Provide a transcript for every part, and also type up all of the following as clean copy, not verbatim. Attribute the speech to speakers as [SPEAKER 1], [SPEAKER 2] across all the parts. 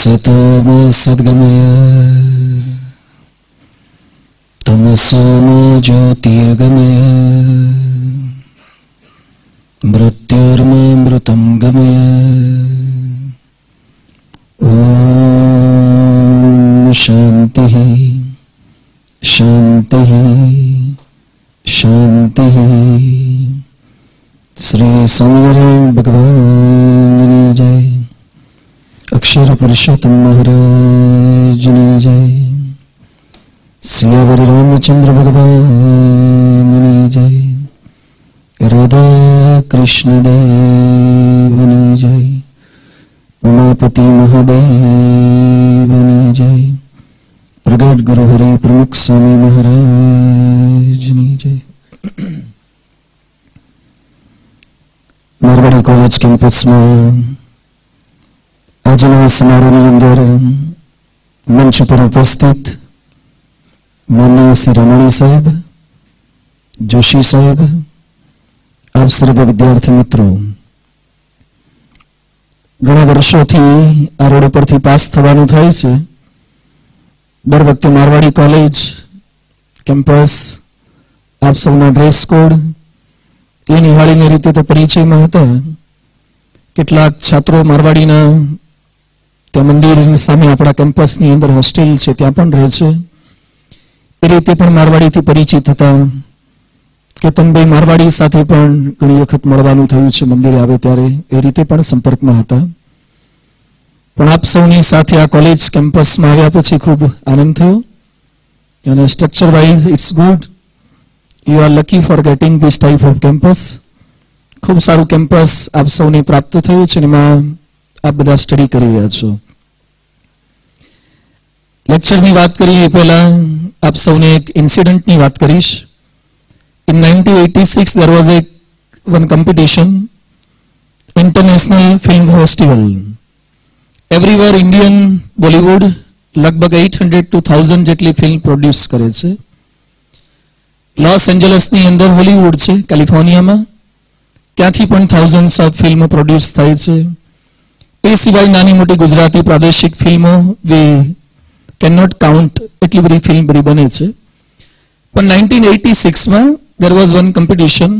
[SPEAKER 1] असतो मा सद्गमय तमसो मा ज्योतिर्गमय मृत्युर्मामृतं गमय। ॐ शान्तिः शान्तिः शान्तिः। श्री स्वामिनारायण भगवान जय। अक्षर पुरुषोत्तम महाराज जय। सियावर रामचंद्र भगवान जय। राधा कृष्ण देव जय। उमापति महादेव जय। प्रगट गुरु हरि प्रमुख स्वामी महाराज जय। मारवाड़ी कॉलेज कैंपस में આજના સમારોહની અંદર મંચ પર ઉપસ્થિત માનનીય શ્રી રમણી સાહેબ, જોશી સાહેબ, આપ સર્વ વિદ્યાર્થી મિત્રો, ઘણા વર્ષોથી આ રોડ ઉપરથી પાસ થવાનું થાય છે. દર વખતે મારવાડી કોલેજ કેમ્પસ આપ સૌના ડ્રેસ કોડ એ નિહાળીની રીતે તો પરિચયમાં હતા. કેટલાક છાત્રો મારવાડીના ત્યાં મંદિર સામે આપણા કેમ્પસની અંદર હોસ્ટેલ છે ત્યાં પણ રહે છે. એ રીતે પણ મારવાડીથી પરિચિત હતા. કેતનભાઈ મારવાડી સાથે પણ ઘણી વખત મળવાનું થયું છે મંદિરે આવે ત્યારે. એ રીતે પણ સંપર્કમાં હતા. પણ આપ સૌની સાથે આ કોલેજ કેમ્પસમાં આવ્યા પછી ખૂબ આનંદ થયો અને structure wise it's good. You are lucky for getting this type of campus. ખૂબ સારું કેમ્પસ આપ સૌને પ્રાપ્ત થયું છે અને એમાં આપ બધા સ્ટડી કરી રહ્યા છો. લેક્ચરની વાત કરીએ એ પહેલા આપ સૌને એક ઇન્સિડન્ટની વાત કરીશ. In 1986 there was one competition, international film festival. Everywhere Indian Bollywood લગભગ 800 to 1000 જેટલી ફિલ્મ પ્રોડ્યુસ કરે છે. લોસ એન્જલસની અંદર હોલીવુડ છે કેલિફોર્નિયામાં, ત્યાંથી પણ thousands ઓફ ફિલ્મો પ્રોડ્યુસ થાય છે. એ સિવાય નાની મોટી ગુજરાતી પ્રાદેશિક ફિલ્મો વી કેન નોટ કાઉન્ટ, એટલી બધી ફિલ્મ બધી બને છે. પણ 1986માં there was one competition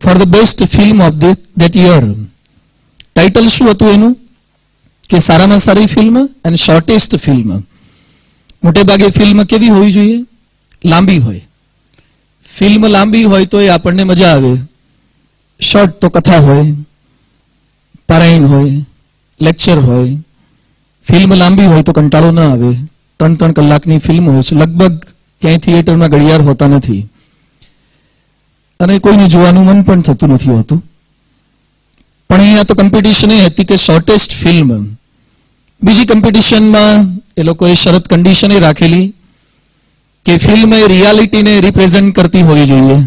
[SPEAKER 1] for the best film of that year. Title શું હતું એનું કે સારામાં સારી ફિલ્મ અને શોર્ટેસ્ટ ફિલ્મ. મોટે ભાગે ફિલ્મ કેવી હોવી જોઈએ? લાંબી હોય. ફિલ્મ લાંબી હોય તો એ આપણને મજા આવે. શોર્ટ તો કથા હોય, પારાયણ હોય, લેક્ચર હોય. ફિલ્મ લાંબી હોય તો કંટાળો ના આવે. 3-3 કલાકની ફિલ્મ હોય છે. લગભગ ક્યાંય થિયેટરમાં ઘડિયાળ હોતા નથી અને કોઈને જોવાનું મન પણ થતું નથી હોતું. પણ અહીંયા તો કોમ્પિટિશન એ હતી કે શોર્ટેસ્ટ ફિલ્મ. બીજી કોમ્પિટિશનમાં એ લોકોએ શરત કન્ડિશન એ રાખેલી કે ફિલ્મ એ રિયાલિટીને રિપ્રેઝન્ટ કરતી હોવી જોઈએ.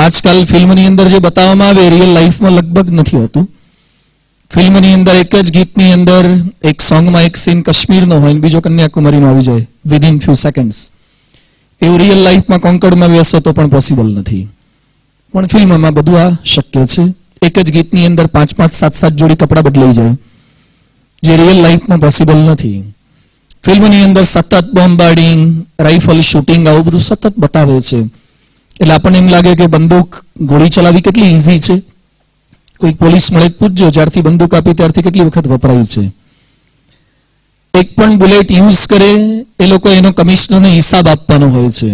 [SPEAKER 1] આજકાલ ફિલ્મની અંદર જે બતાવવામાં આવે રિયલ લાઈફમાં લગભગ નથી હોતું. ફિલ્મની અંદર એક જ ગીતની અંદર એક સોંગમાં એક સીન કાશ્મીરનો હોય ને બીજો કન્યાકુમારીમાં આવી જાય વિધિન ફ્યુ સેકન્ડ્સ. એવું રિયલ લાઈફમાં કોન્કર્ડમાં બેસો તો પણ પોસિબલ નથી. પણ ફિલ્મમાં બધું આ શક્ય છે. એક જ ગીતની અંદર 5-5, 7-7 જોડી કપડાં બદલાઈ જાય, જે રિયલ લાઈફમાં પોસિબલ નથી. ફિલ્મની અંદર સતત બોમ્બાર્ડિંગ, રાઇફલ શૂટિંગ આવું બધું સતત બતાવે છે. એટલે આપણને એમ લાગે કે બંદૂક ગોળી ચલાવી કેટલી ઈઝી છે. કોઈ પોલીસ મળે પૂછજો જ્યારથી બંદૂક આપી ત્યારથી કેટલી વખત વપરાય છે. એક પણ બુલેટ યુઝ કરે એ લોકો એનો કમિશનરને હિસાબ આપવાનો હોય છે,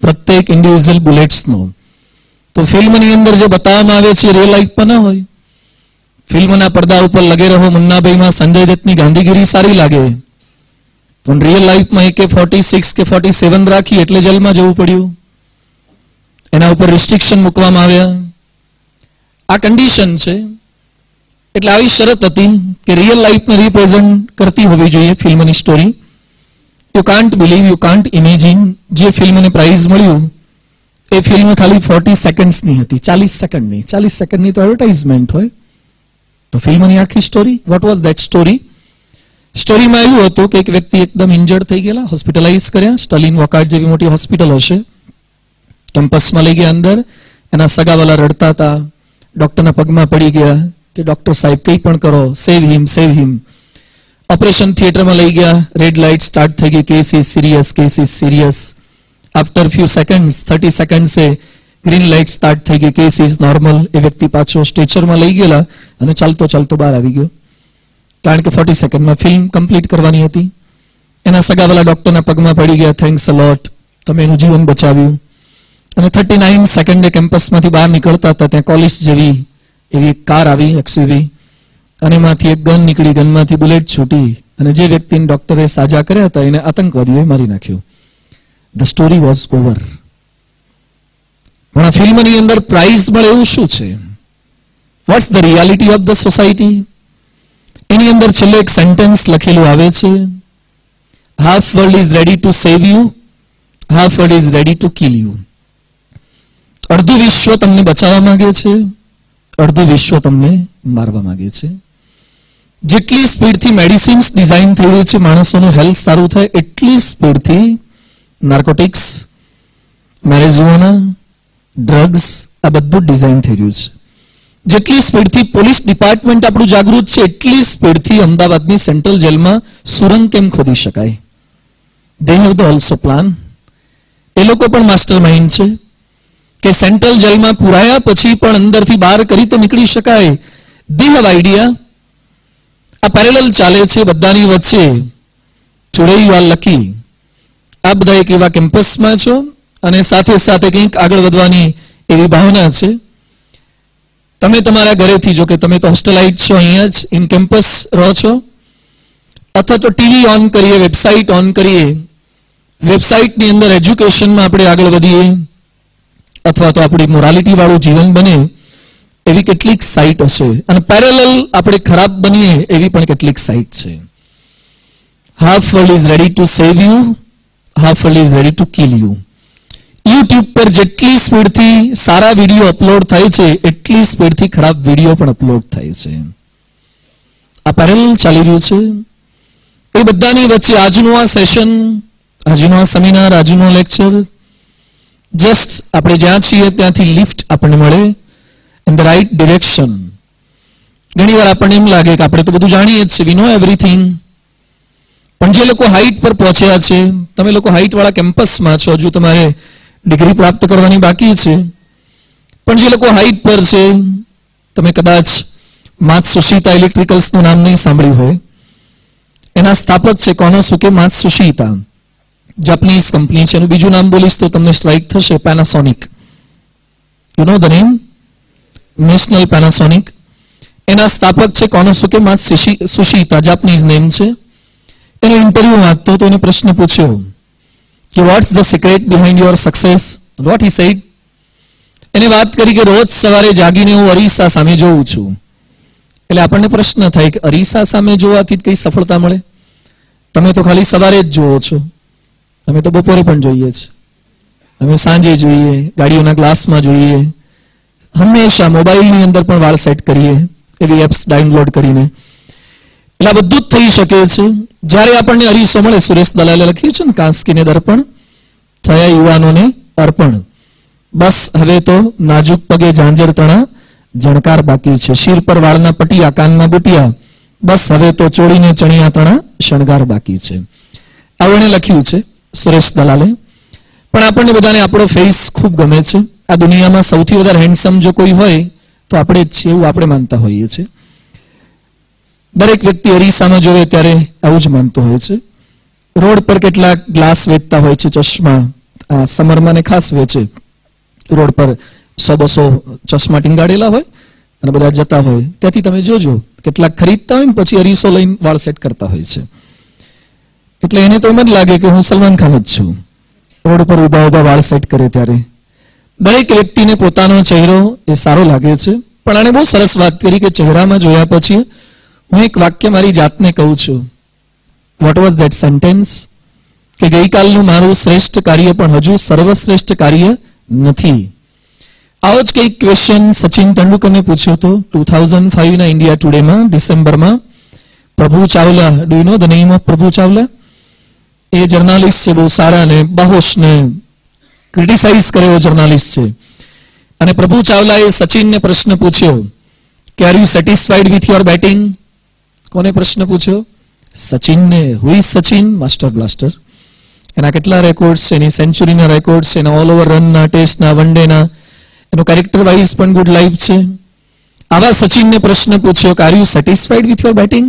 [SPEAKER 1] પ્રત્યેક ઇન્ડિવિજ્યુઅલ બુલેટ્સનો. તો ફિલ્મની અંદર જે બતાવવામાં આવે છે રિયલ લાઈફમાં ના હોય. ફિલ્મના પડદા ઉપર લગે રહો મુન્નાભાઈમાં સંજય દત્તની ગાંધીગીરી સારી લાગે, પણ રિયલ લાઈફમાં AK-46 કે 47 રાખી એટલે જેલમાં જવું પડ્યું. એના ઉપર રિસ્ટ્રિક્શન મૂકવામાં આવ્યા. આ કન્ડિશન છે. એટલે આવી શરત હતી કે રિયલ લાઈફને રિપ્રેઝન્ટ કરતી હોવી જોઈએ ફિલ્મની story. You can't believe, you can't imagine. જે ફિલ્મને પ્રાઇઝ મળ્યું એ ફિલ્મ ખાલી 40 સેકન્ડ્સની હતી, 40 સેકન્ડની. 40 સેકન્ડની તો એડવર્ટાઇઝમેન્ટ હોય. તો ફિલ્મની આખી story, what was that story? સ્ટોરીમાં એવું હતું કે એક વ્યક્તિ એકદમ ઇન્જર્ડ થઈ ગયેલા, હોસ્પિટલાઇઝ કર્યા. સ્ટર્લિન વોકાર્ડ જેવી મોટી હોસ્પિટલ હશે. કેમ્પસમાં લઈ ગયા અંદર. એના સગાવાલા રડતા હતા, ડોક્ટરના પગમાં પડી ગયા કે ડોક્ટર સાહેબ કંઈ પણ કરો, સેવ હિમ, સેવ હિમ. ઓપરેશન થિયેટરમાં લઈ ગયા, રેડ લાઇટ સ્ટાર્ટ થઈ ગઈ, case is serious. After few seconds, 30 સેકન્ડ્સે ગ્રીન લાઇટ સ્ટાર્ટ થઈ ગઈ, કેસ ઇઝ નોર્મલ. એ વ્યક્તિ પાછો સ્ટ્રેચરમાં લઈ ગયેલા અને ચાલતો બહાર આવી ગયો, કારણ કે 40 સેકન્ડમાં ફિલ્મ કમ્પ્લીટ કરવાની હતી. એના સગાવાલા ડોક્ટરના પગમાં પડી ગયા, થેન્ક્સ અ લોટ, તમે એનું જીવન બચાવ્યું. અને 39 સેકન્ડે કેમ્પસમાંથી બહાર નીકળતા હતા ત્યાં કોલિસ જેવી એવી કાર આવી, એક્સયુવી, અને એમાંથી એક ગન નીકળી, ગનમાંથી બુલેટ છૂટી અને જે વ્યક્તિને ડોક્ટરે સાજા કર્યા હતા એને આતંકવાદીઓએ મારી નાખ્યો. The story was over. પણ આ ફિલ્મની અંદર પ્રાઇઝ મળે એવું શું છે? What's the reality of the society? એની અંદર છેલ્લે એક સેન્ટેન્સ લખેલું આવે છે, half world is ready to save you, half world is ready to kill you. અડધું વિશ્વ તમને બચાવવા માંગે છે, અડધું વિશ્વ તમને મારવા માંગે છે. જેટલી સ્પીડથી મેડિસિન્સ ડિઝાઇન થઈ રહી છે માણસોનું હેલ્થ સારું થાય, એટલી સ્પીડથી નાર્કોટિક્સ, મેરેજુઆના, ડ્રગ્સ, આ બધું ડિઝાઇન થઈ રહ્યું છે. જેટલી સ્પીડથી પોલીસ ડિપાર્ટમેન્ટ આપણું જાગૃત છે, એટલી સ્પીડથી અમદાવાદની સેન્ટ્રલ જેલમાં સુરંગ કેમ ખોદી શકાય? They have the also plan. એ લોકો પણ માસ્ટર માઇન્ડ છે કે સેન્ટ્રલ જેલમાં પુરાયા પછી પણ અંદરથી બહાર કરી તો નીકળી શકાય. They have idea. આ પેરેલલ ચાલે છે બધાની વચ્ચે. Today you are lucky. આ બધા એક એવા કેમ્પસમાં છો અને સાથે સાથે કંઈક આગળ વધવાની એવી ભાવના છે. તમે તમારા ઘરેથી, જો કે તમે તો હોસ્ટેલાઇટ છો, અહીંયા જ ઇન કેમ્પસ રહો છો, અથવા તો ટીવી ઓન કરીએ, વેબસાઇટ ઓન કરીએ, વેબસાઇટની અંદર એજ્યુકેશનમાં આપણે આગળ વધીએ, અથવા તો આપણી મોરાલિટી વાળું જીવન બને એવી કેટલીક સાઇટ હશે, અને પેરેલલ આપણે ખરાબ બનીએ એવી પણ કેટલીક સાઇટ છે. Half world is ready to save you, half world is ready to kill you. YouTube પર જેટલી સ્પીડથી સારા વિડીયો અપલોડ થાય છે એટલી સ્પીડથી ખરાબ વિડીયો પણ અપલોડ થાય છે. આ પેરેલલ ચાલી રહ્યું છે. એ બધાની વચ્ચે આજનું આ સેશન, આજનું આ સેમિનાર, આજનું લેક્ચર, જસ્ટ આપણે જ્યાં છીએ ત્યાંથી લિફ્ટ આપણને મળે ઇન ધ રાઈટ ડિરેક્શન. ઘણી વાર આપણને એમ લાગે કે આપણે તો બધું જાણીએ જ છે, વી નો એવરીથિંગ. પણ જે લોકો હાઈટ પર પહોંચ્યા છે, તમે લોકો હાઈટ વાળા કેમ્પસમાં છો, હજુ તમારે ડિગ્રી પ્રાપ્ત કરવાની બાકી છે, પણ જે લોકો હાઈટ પર છે, તમે કદાચ માત્સુશીતા ઇલેક્ટ્રિકલ્સનું નામ નહીં સાંભળ્યું હોય. એના સ્થાપક છે કોનોસુકે માત્સુશીતા, જાપાનીઝ કંપની છે. એનું બીજું નામ બોલીશ તો તમને સ્ટ્રાઇક થશે, Panasonic. You know the name? National Panasonic. એના સ્થાપક છે કોનોસુકે માત્સુશીતા, જાપાનીઝ નેમ છે. એનો ઇન્ટરવ્યુ વાંચતો તો એને પ્રશ્ન પૂછ્યો કે what's the secret behind your success? What he said? એને વાત કરી કે રોજ સવારે જાગીને હું અરીસા સામે જોઉં છું. એટલે આપણને પ્રશ્ન થાય કે અરીસા સામે જોવાથી કઈ સફળતા મળે? તમે તો ખાલી સવારે જ જુઓ છો, અમે તો બપોરે પણ જોઈએ છે, અમે સાંજે જોઈએ, ગાડીઓના ગ્લાસમાં જોઈએ, હંમેશા મોબાઈલની અંદર પણ વાળ સેટ કરીએ એવી એપ્સ ડાઉનલોડ કરીને. એટલે આ બધું જ થઈ શકે છે જ્યારે આપણને અરીસો મળે. સુરેશ દલાલે લખ્યું છે ને, કાંસકીને દર્પણ થયા યુવાનોને અર્પણ. બસ હવે તો નાજુક પગે ઝાંઝર તણા જણકાર બાકી છે, શિર પર વાળના પટિયા, કાનમાં બુટિયા, બસ હવે તો ચોળીને ચણિયા તણા શણગાર બાકી છે. આવું એને લખ્યું છે સુરેશ દલાલે. પણ આપણને બધાને આપણો ફેસ ખૂબ ગમે છે. આ દુનિયામાં સૌથી વધારે હેન્ડસમ જો કોઈ હોય તો આપણે જ છીએ, એવું આપણે માનતા હોઈએ છીએ. દરેક વ્યક્તિ અરીસામાં જોવે ત્યારે આવું જ માનતો હોય છે. રોડ પર કેટલાક ગ્લાસ વેચતા હોય છે, ચશ્મા. આ સમરમાં ને ખાસ વેચે. રોડ પર 100-200 ચશ્મા ટીંગાડેલા હોય અને બધા જતા હોય. ત્યાંથી તમે જોજો કેટલાક ખરીદતા હોય ને પછી અરીસો લઈને વાળ સેટ કરતા હોય છે. એટલે એને તો એમ જ લાગે કે હું સલમાન ખાન જ છું. રોડ પર ઉભા વાળ સેટ કરે ત્યારે દરેક વ્યક્તિને પોતાનો ચહેરો એ સારો લાગે છે. પણ આને બહુ સરસ વાત કરી કે ચહેરામાં જોયા પછી હું એક વાક્ય મારી જાતને કહું છું. Vote was that sentence? કે ગઈકાલનું મારું શ્રેષ્ઠ કાર્ય પણ હજુ સર્વશ્રેષ્ઠ કાર્ય નથી. આવો જ કંઈક ક્વેશ્ચન સચિન તેંડુલકરને પૂછ્યો હતો 2005ના ઇન્ડિયા ટુડેમાં ડિસેમ્બરમાં. પ્રભુ Chawla, do you no the name of પ્રભુ ચાવલા? એ જર્નાલિસ્ટ છે, બહુ સારા ને બાહોશને ક્રિટિસાઇઝ કરે એવો જર્નાલિસ્ટ છે. અને પ્રભુ ચાવલાએ સચિનને પ્રશ્ન પૂછ્યો કે are you satisfied with your batting? કોને પ્રશ્ન પૂછ્યો? સચિનને who is Sachin? Master blaster. એના કેટલા રેકોર્ડ્સ છે, એની સેન્ચુરીના રેકોર્ડ્સ છે, એના ઓલ ઓવર રનના, ટેસ્ટના, વન ડેના, એનું કેરેક્ટર વાઇઝ પણ ગુડ લાઈફ છે. આવા સચિનને પ્રશ્ન પૂછ્યો કે are you satisfied with your batting?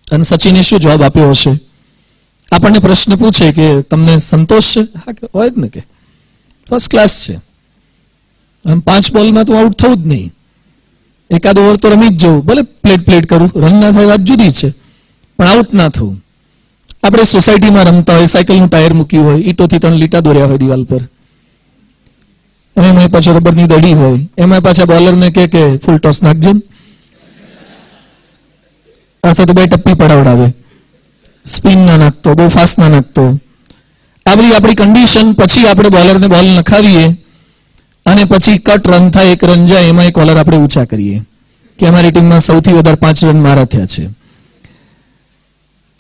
[SPEAKER 1] અને સચિને શું જવાબ આપ્યો હશે? આપણને પ્રશ્ન પૂછે કે તમને સંતોષ છે? હા કે હોય જ ને, કે ફર્સ્ટ ક્લાસ છે. આમ 5 બોલમાં તો આઉટ થવું જ નહીં, એકાદ ઓવર તો રમી જ જવું, ભલે પ્લેટ કરું, રન ના થાય વાત જુદી છે, પણ આઉટ ના થવું. આપણે સોસાયટીમાં રમતા હોય, સાયકલનું ટાયર મૂક્યું હોય, ઈટોથી 3 લીટા દોર્યા હોય દિવાલ પર, અને એમાં પાછો રબરની દડી હોય, એમાં પાછા બોલરને કે ફૂલ ટોસ નાખજો, અથવા તો 2 ટપ્પી પડાવડાવે, સ્પિન ના નાખતો, બહુ ફાસ્ટ ના નાખતો. આ બધી આપણી કન્ડિશન. પછી આપણે બોલરને બોલ નખાવીએ અને પછી કટ રન થાય, 1 રન જાય, એમાં કોલર આપણે ઊંચા કરીએ કે અમારી ટીમમાં સૌથી વધારે 5 રન મારા થયા છે.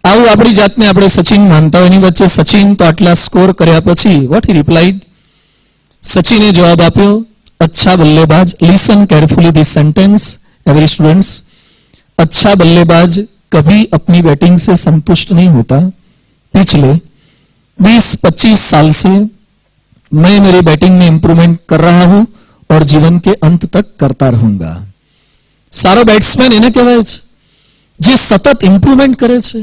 [SPEAKER 1] આવું આપણી જાતને આપણે સચિન માનતા હોય. એની વચ્ચે સચિન તો આટલા સ્કોર કર્યા પછી વોટ હી રિપ્લાઇડ? સચિને જવાબ આપ્યો, अच्छा बल्लेबाज, listen carefully this sentence every students, अच्छा बल्लेबाज कभी अपनी बैटिंग से संतुष्ट नहीं होता. पिछले 20-25 साल से मैं मेरी बैटिंग में इंप्रूवमेंट कर रहा हूं और जीवन के अंत तक करता रहूंगा. सारो બેટ્સમેન એને કહેવાય છે જે સતત ઇમ્પ્રુવમેન્ટ કરે છે.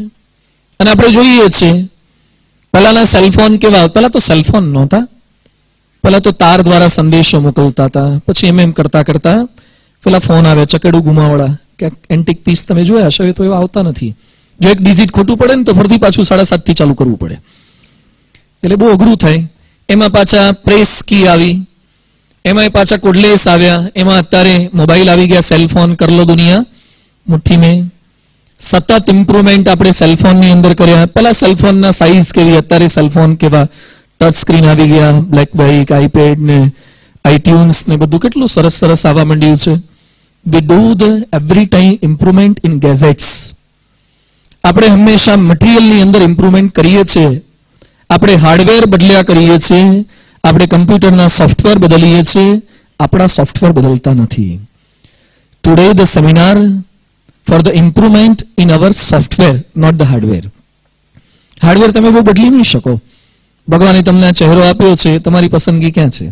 [SPEAKER 1] અને આપણે જોઈએ છીએ પહેલાના સેલફોન કેવા, પહેલા તો સેલફોન નહોતા, પહેલા તો તાર દ્વારા સંદેશો મોકલતા હતા, પછી એમ કરતા કરતા પેલા ફોન આવે ચકેડું ગુમાવડા, કે એન્ટિક પીસ તમે જોયા હશે, તો એવા આવતા નથી. જો એક ડિજિટ ખોટું પડે ને તો ફરીથી પાછું 7.5 થી ચાલુ કરવું પડે, એટલે બહુ અઘરું થાય. એમાં પાછા પ્રેસ કી આવી, એમાં પાછા કોડલેસ આવ્યા, એમાં અત્યારે મોબાઈલ આવી ગયા, સેલફોન કર લો દુનિયા મુઠ્ઠી મેં. સતત ઇમ્પ્રુવમેન્ટ આપણે સેલફોનની અંદર કર્યા. પહેલા સેલફોનના સાઇઝ કેવી, અત્યારે સેલફોન કેવા, ટચ સ્ક્રીન આવી ગયા, બ્લેકબેરી, આઈપેડ ને આઈટ્યુન્સ ને બધું કેટલું સરસ સરસ આવવા માંડ્યું છે. We do the every time improvement in gadgets. આપણે હંમેશા મટીરિયલની અંદર ઇમ્પ્રુવમેન્ટ કરીએ છીએ. આપણે હાર્ડવેર બદલ્યા કરીએ છીએ, આપણે કમ્પ્યુટરના સોફ્ટવેર બદલીએ છીએ, આપણા સોફ્ટવેર બદલતા નથી. Today the seminar for the improvement in our software, not the hardware. Hardware તમે બહુ બદલી નહીં શકો. ભગવાને તમને આ ચહેરો આપ્યો છે, તમારી પસંદગી ક્યાં છે?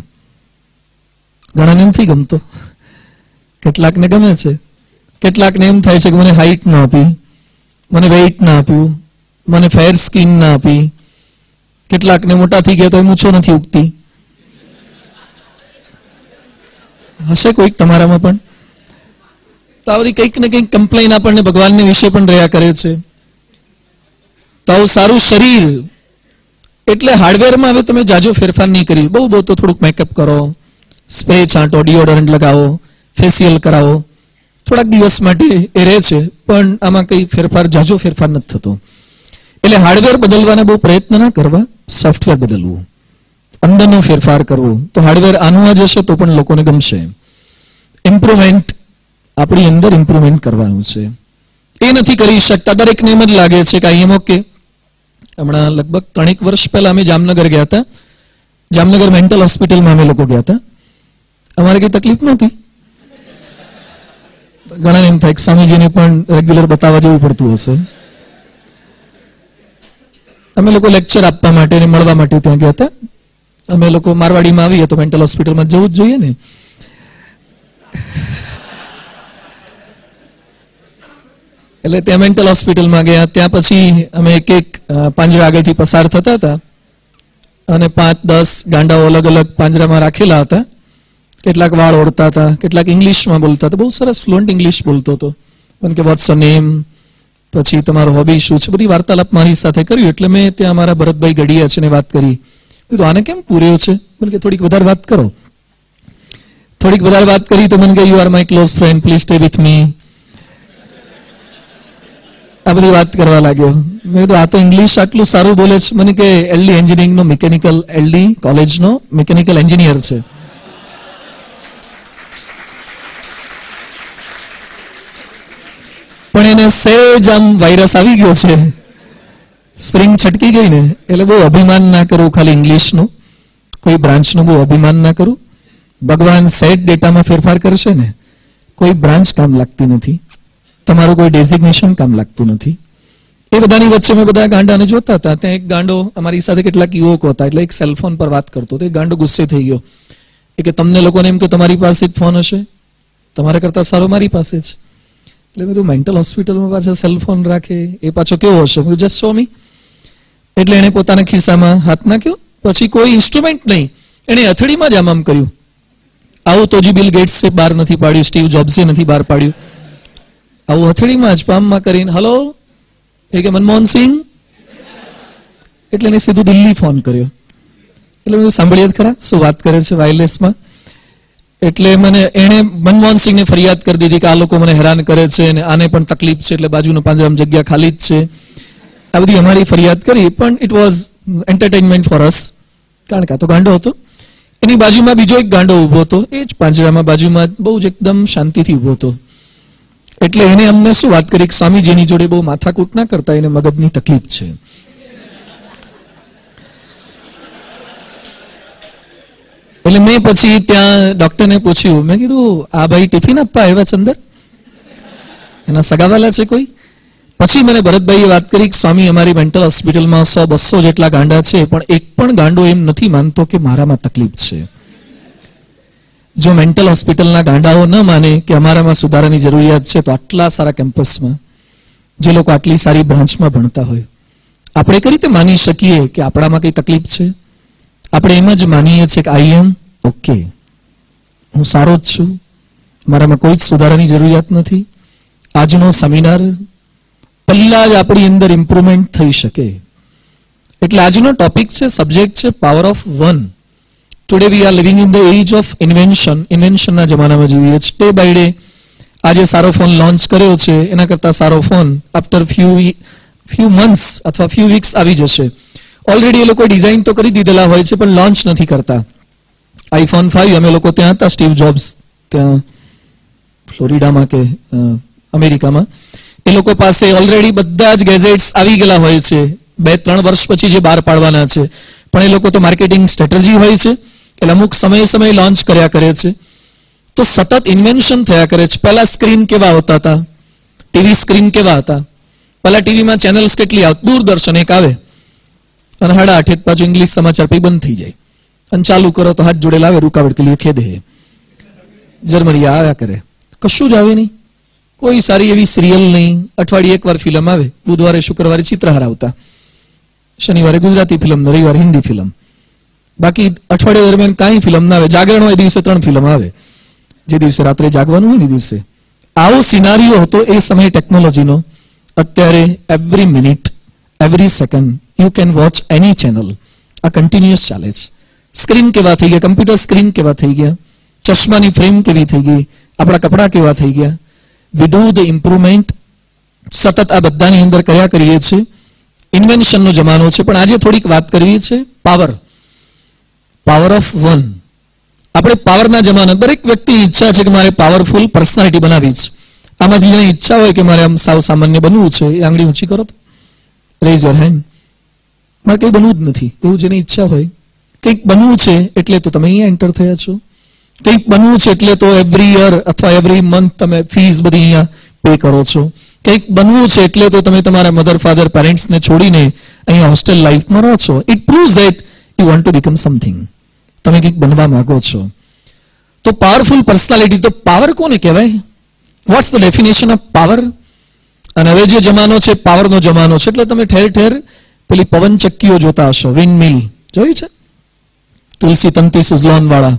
[SPEAKER 1] ઘણાને નથી ગમતો, કેટલાકને ગમે છે, કેટલાકને એમ થાય છે કે મને હાઈટ ના આપી, મને વેઇટ ના આપ્યું, મને ફેર સ્કિન ના આપી, કેટલાકને મોટા થઈ ગયા તો મૂછો નથી ઉગતી. હશે કોઈક તમારામાં પણ. તો આવી કંઈક ને કંઈક કમ્પ્લેન આપણને ભગવાનને વિશે પણ રહ્યા કરે છે. તો આવું સારું શરીર, એટલે હાર્ડવેરમાં હવે તમે જાજો ફેરફાર નહીં કરી. બહુ બહુ તો થોડુંક મેકઅપ કરો, સ્પ્રે છાંટો, ડિઓડરન્ટ લગાવો, ફેશિયલ કરાવો, થોડાક દિવસ માટે એ રહે છે, પણ આમાં કંઈ ફેરફાર, જાજો ફેરફાર નથી થતો. એટલે હાર્ડવેર બદલવાના બહુ પ્રયત્ન ના કરવા, સોફ્ટવેર બદલવું, અંદરનો ફેરફાર કરવો. તો હાર્ડવેર આનું જ હશે તો પણ લોકોને ગમશે. ઇમ્પ્રુવમેન્ટ, આપણી અંદર ઇમ્પ્રુવમેન્ટ કરવાનું છે. એ નથી કરી શકતા. દરેકને એમ જ લાગે છે કે આઈ એમ ઓકે. હમણાં લગભગ 3 વર્ષ પહેલા અમે જામનગર ગયા હતા. જામનગર મેન્ટલ હોસ્પિટલમાં અમે લોકો ગયા હતા. અમારે કઈ તકલીફ નહોતી. ઘણા એમ થાય સ્વામીજીને પણ રેગ્યુલર બતાવવા જવું પડતું હશે. અમે લોકો લેક્ચર આપવા માટે ને મળવા માટે ત્યાં ગયા હતા. અમે લોકો મારવાડીમાં આવીએ તો મેન્ટલ હોસ્પિટલમાં જવું જ જોઈએ ને. એટલે ત્યાં મેન્ટલ હોસ્પિટલમાં ગયા. ત્યાં પછી અમે એક પાંજરા આગળથી પસાર થતા હતા અને 5-10 ગાંડાઓ અલગ અલગ પાંજરામાં રાખેલા હતા. કેટલાક વાળ ઓળતા હતા, કેટલાક ઇંગ્લિશમાં બોલતા હતા. બહુ સરસ ફ્લુઅન્ટ ઇંગ્લિશ બોલતો હતો. મને કે વોટ્સ યોર નેમ, પછી તમારો હોબી શું છે, બધી વાર્તાલાપ મારી સાથે કર્યું. એટલે મેં ત્યાં અમારા ભરતભાઈ ગઢિયા છે ને વાત કરી. કીધું આને કેમ પૂર્યો છે? મને કે થોડીક વધારે વાત કરો. થોડીક વધારે વાત કરી તો મને કે you are my close friend, please stay with me. આ બધી વાત કરવા લાગ્યો. મેં કીધું આ તો ઇંગ્લિશ આટલું સારું બોલે છે. મને કે એલડી એન્જિનિયરિંગનો મિકેનિકલ, એલડી કોલેજનો મિકેનિકલ એન્જિનિયર છે. પણ એને સહેજ આમ વાયરસ આવી ગયો છે, સ્પ્રિંગ છટકી ગઈ ને, એટલે બહુ અભિમાન ના કરું ખાલી ઇંગ્લિશનું, કોઈ બ્રાન્ચનું બહુ અભિમાન ના કરું. ભગવાન સેટ ડેટામાં ફેરફાર કરશે ને, કોઈ બ્રાન્ચ કામ લાગતી નથી, તમારું કોઈ ડેઝિગ્નેશન કામ લાગતું નથી. એ બધાની વચ્ચે મેં બધા ગાંડાને જોતા હતા. ત્યાં એક ગાંડો અમારી સાથે કેટલાક યુવકો હતા, એટલે એક સેલફોન પર વાત કરતો હતો. એ ગાંડો ગુસ્સે થઈ ગયો કે તમને લોકોને એમ કે તમારી પાસે જ ફોન હશે, તમારા કરતા સારો મારી પાસે જ. એટલે મેં મેન્ટલ હોસ્પિટલમાં પાછા સેલફોન રાખે, એ પાછો કેવો હશે? Just show me. એટલે એને પોતાના ખિસ્સામાં હાથ નાખ્યો, પછી કોઈ ઇન્સ્ટ્રુમેન્ટ નહીં, એને અથડીમાં જ આમ કર્યું. આવું તો જી બિલ ગેટ્સે બહાર નથી પાડ્યું, સ્ટીવ જોબ્સે નથી બહાર પાડ્યું. આવું હથેળીમાં જ પામમાં કરીને હલો એ કે મનમોહન સિંહ, એટલે એને સીધું દિલ્હી ફોન કર્યો. એટલે મેં સાંભળ્યા જ ખરા શું વાત કરે છે વાયરલેસમાં. એટલે મને એણે મનમોહન સિંહને ફરિયાદ કરી દીધી કે આ લોકો મને હેરાન કરે છે અને આને પણ તકલીફ છે, એટલે બાજુના પાંજરામાં જગ્યા ખાલી જ છે. આ બધી અમારી ફરિયાદ કરી, પણ it was entertainment for us, કારણ કે આ તો ગાંડો હતો. એની બાજુમાં બીજો એક ગાંડો ઉભો હતો, એ જ પાંજરામાં બાજુમાં બહુ જ એકદમ શાંતિથી ઉભો હતો. એટલે એને અમને શું વાત કરી કે સ્વામીજીની જોડે બહુ માથાકૂટ ના કરતા, એને મગજની તકલીફ છે. એટલે મેં પછી ત્યાં ડોક્ટરને પૂછ્યું, મેં કીધું આ ભાઈ ટિફિન આપવા આવ્યા છે અંદર, એના સગાવાલા છે કોઈ? પછી મને ભરતભાઈએ વાત કરી કે સ્વામી અમારી મેન્ટલ હોસ્પિટલમાં 100-200 જેટલા ગાંડા છે, પણ એક પણ ગાંડો એમ નથી માનતો કે મારામાં તકલીફ છે. જો મેન્ટલ હોસ્પિટલના ગાંડાઓ ન માને કે અમારામાં સુધારાની જરૂરિયાત છે, તો આટલા સારા કેમ્પસમાં જે લોકો આટલી સારી બ્રાન્ચમાં ભણતા હોય, આપણે કઈ રીતે માની શકીએ કે આપણામાં કઈ તકલીફ છે? આપણે એમ જ માનીએ છીએ કે આઈ એમ ઓકે, હું સારો જ છું, મારામાં કોઈ જ સુધારાની જરૂરિયાત નથી. આજનો સેમિનાર પહેલા જ આપણી અંદર ઇમ્પ્રુવમેન્ટ થઈ શકે. એટલે આજનો ટોપિક છે, સબ્જેક્ટ છે power of one. Today we are living in the age of invention. ઇન્વેન્શનના જમાનામાં જીવીએ છીએ. ડે બાય ડે આજે સારો ફોન લોન્ચ કર્યો છે, એના કરતા સારો ફોન આફ્ટર ફ્યુ મંથ્સ અથવા ફ્યુ વીક્સ આવી જશે. ઓલરેડી એ લોકો ડિઝાઇન તો કરી દીધેલા હોય છે, પણ લોન્ચ નથી કરતા. આઈફોન 5 અમે લોકો ત્યાં હતા, સ્ટીવ જોબ્સ ત્યાં ફ્લોરિડામાં કે અમેરિકામાં, એ લોકો પાસે ઓલરેડી બધા જ ગેજેટ્સ આવી ગયેલા હોય છે, 2-3 વર્ષ પછી જે બહાર પાડવાના છે. પણ એ લોકો તો માર્કેટિંગ સ્ટ્રેટેજી હોય છે, એટલે અમુક સમયે લોન્ચ કર્યા કરે છે. તો સતત ઇન્વેન્શન થયા કરે છે. પહેલા સ્ક્રીન કેવા હોતા હતા, ટીવી સ્ક્રીન કેવા હતા? પહેલા ટીવીમાં ચેનલ્સ કેટલી આવતી? દૂરદર્શન એક આવે અને 8:30 પાછું ઇંગ્લિશ સમાચાર પછી બંધ થઈ જાય, અને ચાલુ કરો તો હાથ જોડેલા આવે, રૂકાવટ કે લીએ ખેદે હે, જર્મની આવ્યા કરે, કશું જ આવે નહીં. કોઈ સારી એવી સિરિયલ નહીં. અઠવાડિયે એકવાર ફિલ્મ આવે, બુધવારે શુક્રવારે ચિત્રહાર આવતા, શનિવારે ગુજરાતી ફિલ્મ, રવિવારે હિન્દી ફિલ્મ. બાકી અઠવાડિયા દરમિયાન કાંઈ ફિલ્મ ના આવે. જાગરણ હોય દિવસે 3 ફિલ્મ આવે, જે દિવસે રાત્રે જાગવાનું હોય ને દિવસે. આવો સિનારીઓ હતો એ સમયે ટેકનોલોજીનો. અત્યારે every minute, every second you can watch any channel. આ કન્ટિન્યુઅસ ચાલે છે. સ્ક્રીન કેવા થઈ ગયા, કમ્પ્યુટર સ્ક્રીન કેવા થઈ ગયા, ચશ્માની ફ્રેમ કેવી થઈ ગઈ, આપણા કપડા કેવા થઈ ગયા. વી ડુ ધ ઇમ્પ્રુવમેન્ટ સતત આ બધાની અંદર કર્યા કરીએ છીએ. ઇન્વેન્શનનો જમાનો છે, પણ આજે થોડીક વાત કરવી છે પાવર ઓફ વન. આપણે પાવરના જમાના, દરેક વ્યક્તિની ઈચ્છા છે કે મારે પાવરફુલ પર્સનાલિટી બનાવી છે. આમાંથી જેની ઈચ્છા હોય કે મારે આમ સાવ સામાન્ય બનવું છે, એ આંગળી ઊંચી કરો તો, રેઝ યોર હેન્ડ. મારે કંઈ બનવું જ નથી એવું જેની ઈચ્છા હોય. કંઈક બનવું છે એટલે તો તમે અહીંયા એન્ટર થયા છો. કંઈક બનવું છે એટલે તો એવરી યર અથવા એવરી મંથ તમે ફીસ બધી અહીંયા પે કરો છો. કંઈક બનવું છે એટલે તો તમે તમારા મધર ફાધર પેરેન્ટ્સને છોડીને અહીંયા હોસ્ટેલ લાઈફમાં રહો છો. It proves that you want to become something. તમે કંઈક બનવા માંગો છો. તો પાવરફુલ પર્સનાલિટી, તો પાવર કોને કહેવાય? What's the definition of power? અને હવે જે જમાનો છે પાવરનો જમાનો છે, એટલે તમે ઠેર ઠેર પેલી પવન ચક્કીઓ જોતા હશો, વિન્ડ મિલ જોઈ છે, તુલસી તંતી સુઝલોન વાળા.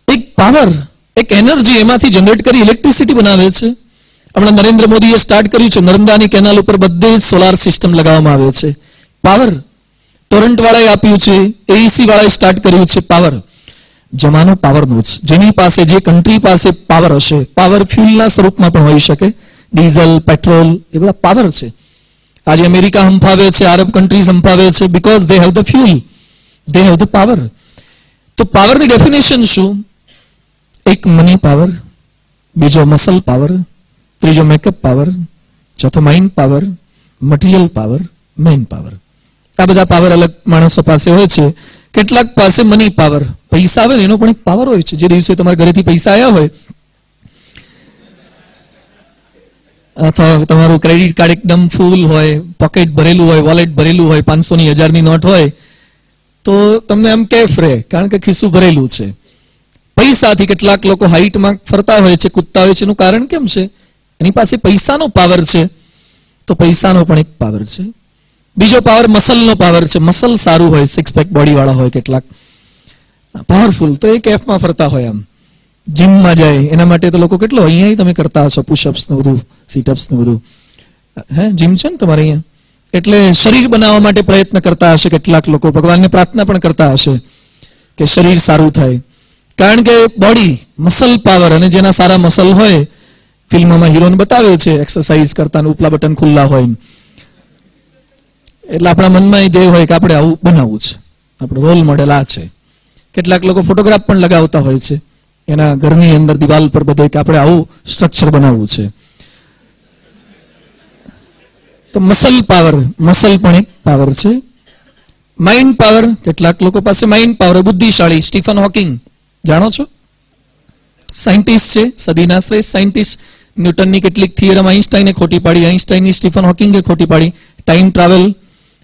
[SPEAKER 1] એક પાવર, એક એનર્જી એમાંથી જનરેટ કરી ઇલેક્ટ્રિસિટી બનાવે છે. હમણાં નરેન્દ્ર મોદીએ સ્ટાર્ટ કર્યું છે, નર્મદાની કેનાલ ઉપર બધે જ સોલાર સિસ્ટમ લગાવવામાં આવે છે. પાવર. ટોરન્ટ વાળાએ આપ્યું છે, એઈસી વાળાએ સ્ટાર્ટ કર્યું છે. પાવર. જમાનો પાવરનો જ. જેની પાસે, જે કન્ટ્રી પાસે પાવર હશે, પાવર ફ્યુલના સ્વરૂપમાં પણ હોઈ શકે, ડીઝલ, પેટ્રોલ, એ બધા પાવર છે. આજે અમેરિકા હંફાવે છે, આરબ કન્ટ્રીઝ હંફાવે છે, because they have the fuel, they have the power. તો પાવરની ડેફિનેશન શું? એક મની પાવર, બીજો મસલ પાવર, ત્રીજો મેકઅપ પાવર, ચોથો mind power, material power, man power. આ બધા પાવર અલગ માણસો પાસે હોય છે. કેટલાક પાસે મની પાવર, પૈસા આવે ને એનો પણ એક પાવર હોય છે. જે દિવસે તમારા ઘરેથી પૈસા આવ્યા હોય, અથવા તમારું ક્રેડિટ કાર્ડ એકદમ ફૂલ હોય, પોકેટ ભરેલું હોય, વોલેટ ભરેલું હોય, 500 ની 1000 ની નોટ હોય તો તમને આમ કેફ રહે, કારણ કે ખિસ્સું ભરેલું છે. પૈસાથી કેટલાક લોકો હાઈટમાં ફરતા હોય છે, કૂદતા હોય છે. એનું કારણ કેમ છે? એની પાસે પૈસાનો પાવર છે. તો પૈસાનો પણ એક પાવર છે. બીજો પાવર મસલનો પાવર છે. મસલ સારું હોય, સિક્સ પેક બોડી વાળા હોય, કેટલાક પાવરફુલ, તો એ કેફમાં ફરતા હોય. આમ જીમમાં જાય એના માટે તો લોકો કેટલો અહીંયા તમે કરતા હશો, પુશઅપ્સ ને બધું, સીટઅપ્સ ને બધું. હે, જીમ છે ને તમારે અહીંયા? એટલે શરીર બનાવવા માટે પ્રયત્ન કરતા હશે કેટલાક લોકો. ભગવાનને પ્રાર્થના પણ કરતા હશે કે શરીર સારું થાય, કારણ કે બોડી મસલ પાવર, અને જેના સારા મસલ હોય, ફિલ્મોમાં હીરોને બતાવે છે એક્સરસાઇઝ કરતા ને ઉપલા બટન ખુલ્લા હોય, એટલે આપણા મનમાં એ ધ્યેય હોય કે આપણે આવું બનાવવું છે, આપણો રોલ મોડેલ આ છે. કેટલાક લોકો ફોટોગ્રાફ પણ લગાવતા હોય છે એના ઘરની અંદર દિવાલ પર બધે કે આપણે આવું સ્ટ્રક્ચર બનાવવું છે. તો મસલ પાવર, મસલ પણ એક પાવર છે. માઇન્ડ પાવર, કેટલાક લોકો પાસે માઇન્ડ પાવર, બુદ્ધિશાળી. સ્ટીફન હોકિંગ જાણો છો? સાયન્ટિસ્ટ છે, સદીના શ્રેષ્ઠ સાયન્ટિસ્ટ. ન્યૂટનની કેટલીક થિયરમ આઈન્સ્ટાઈને ખોટી પાડી, આઈન્સ્ટાઈનની સ્ટીફન હોકિંગે ખોટી પાડી. ટાઈમ ટ્રાવેલ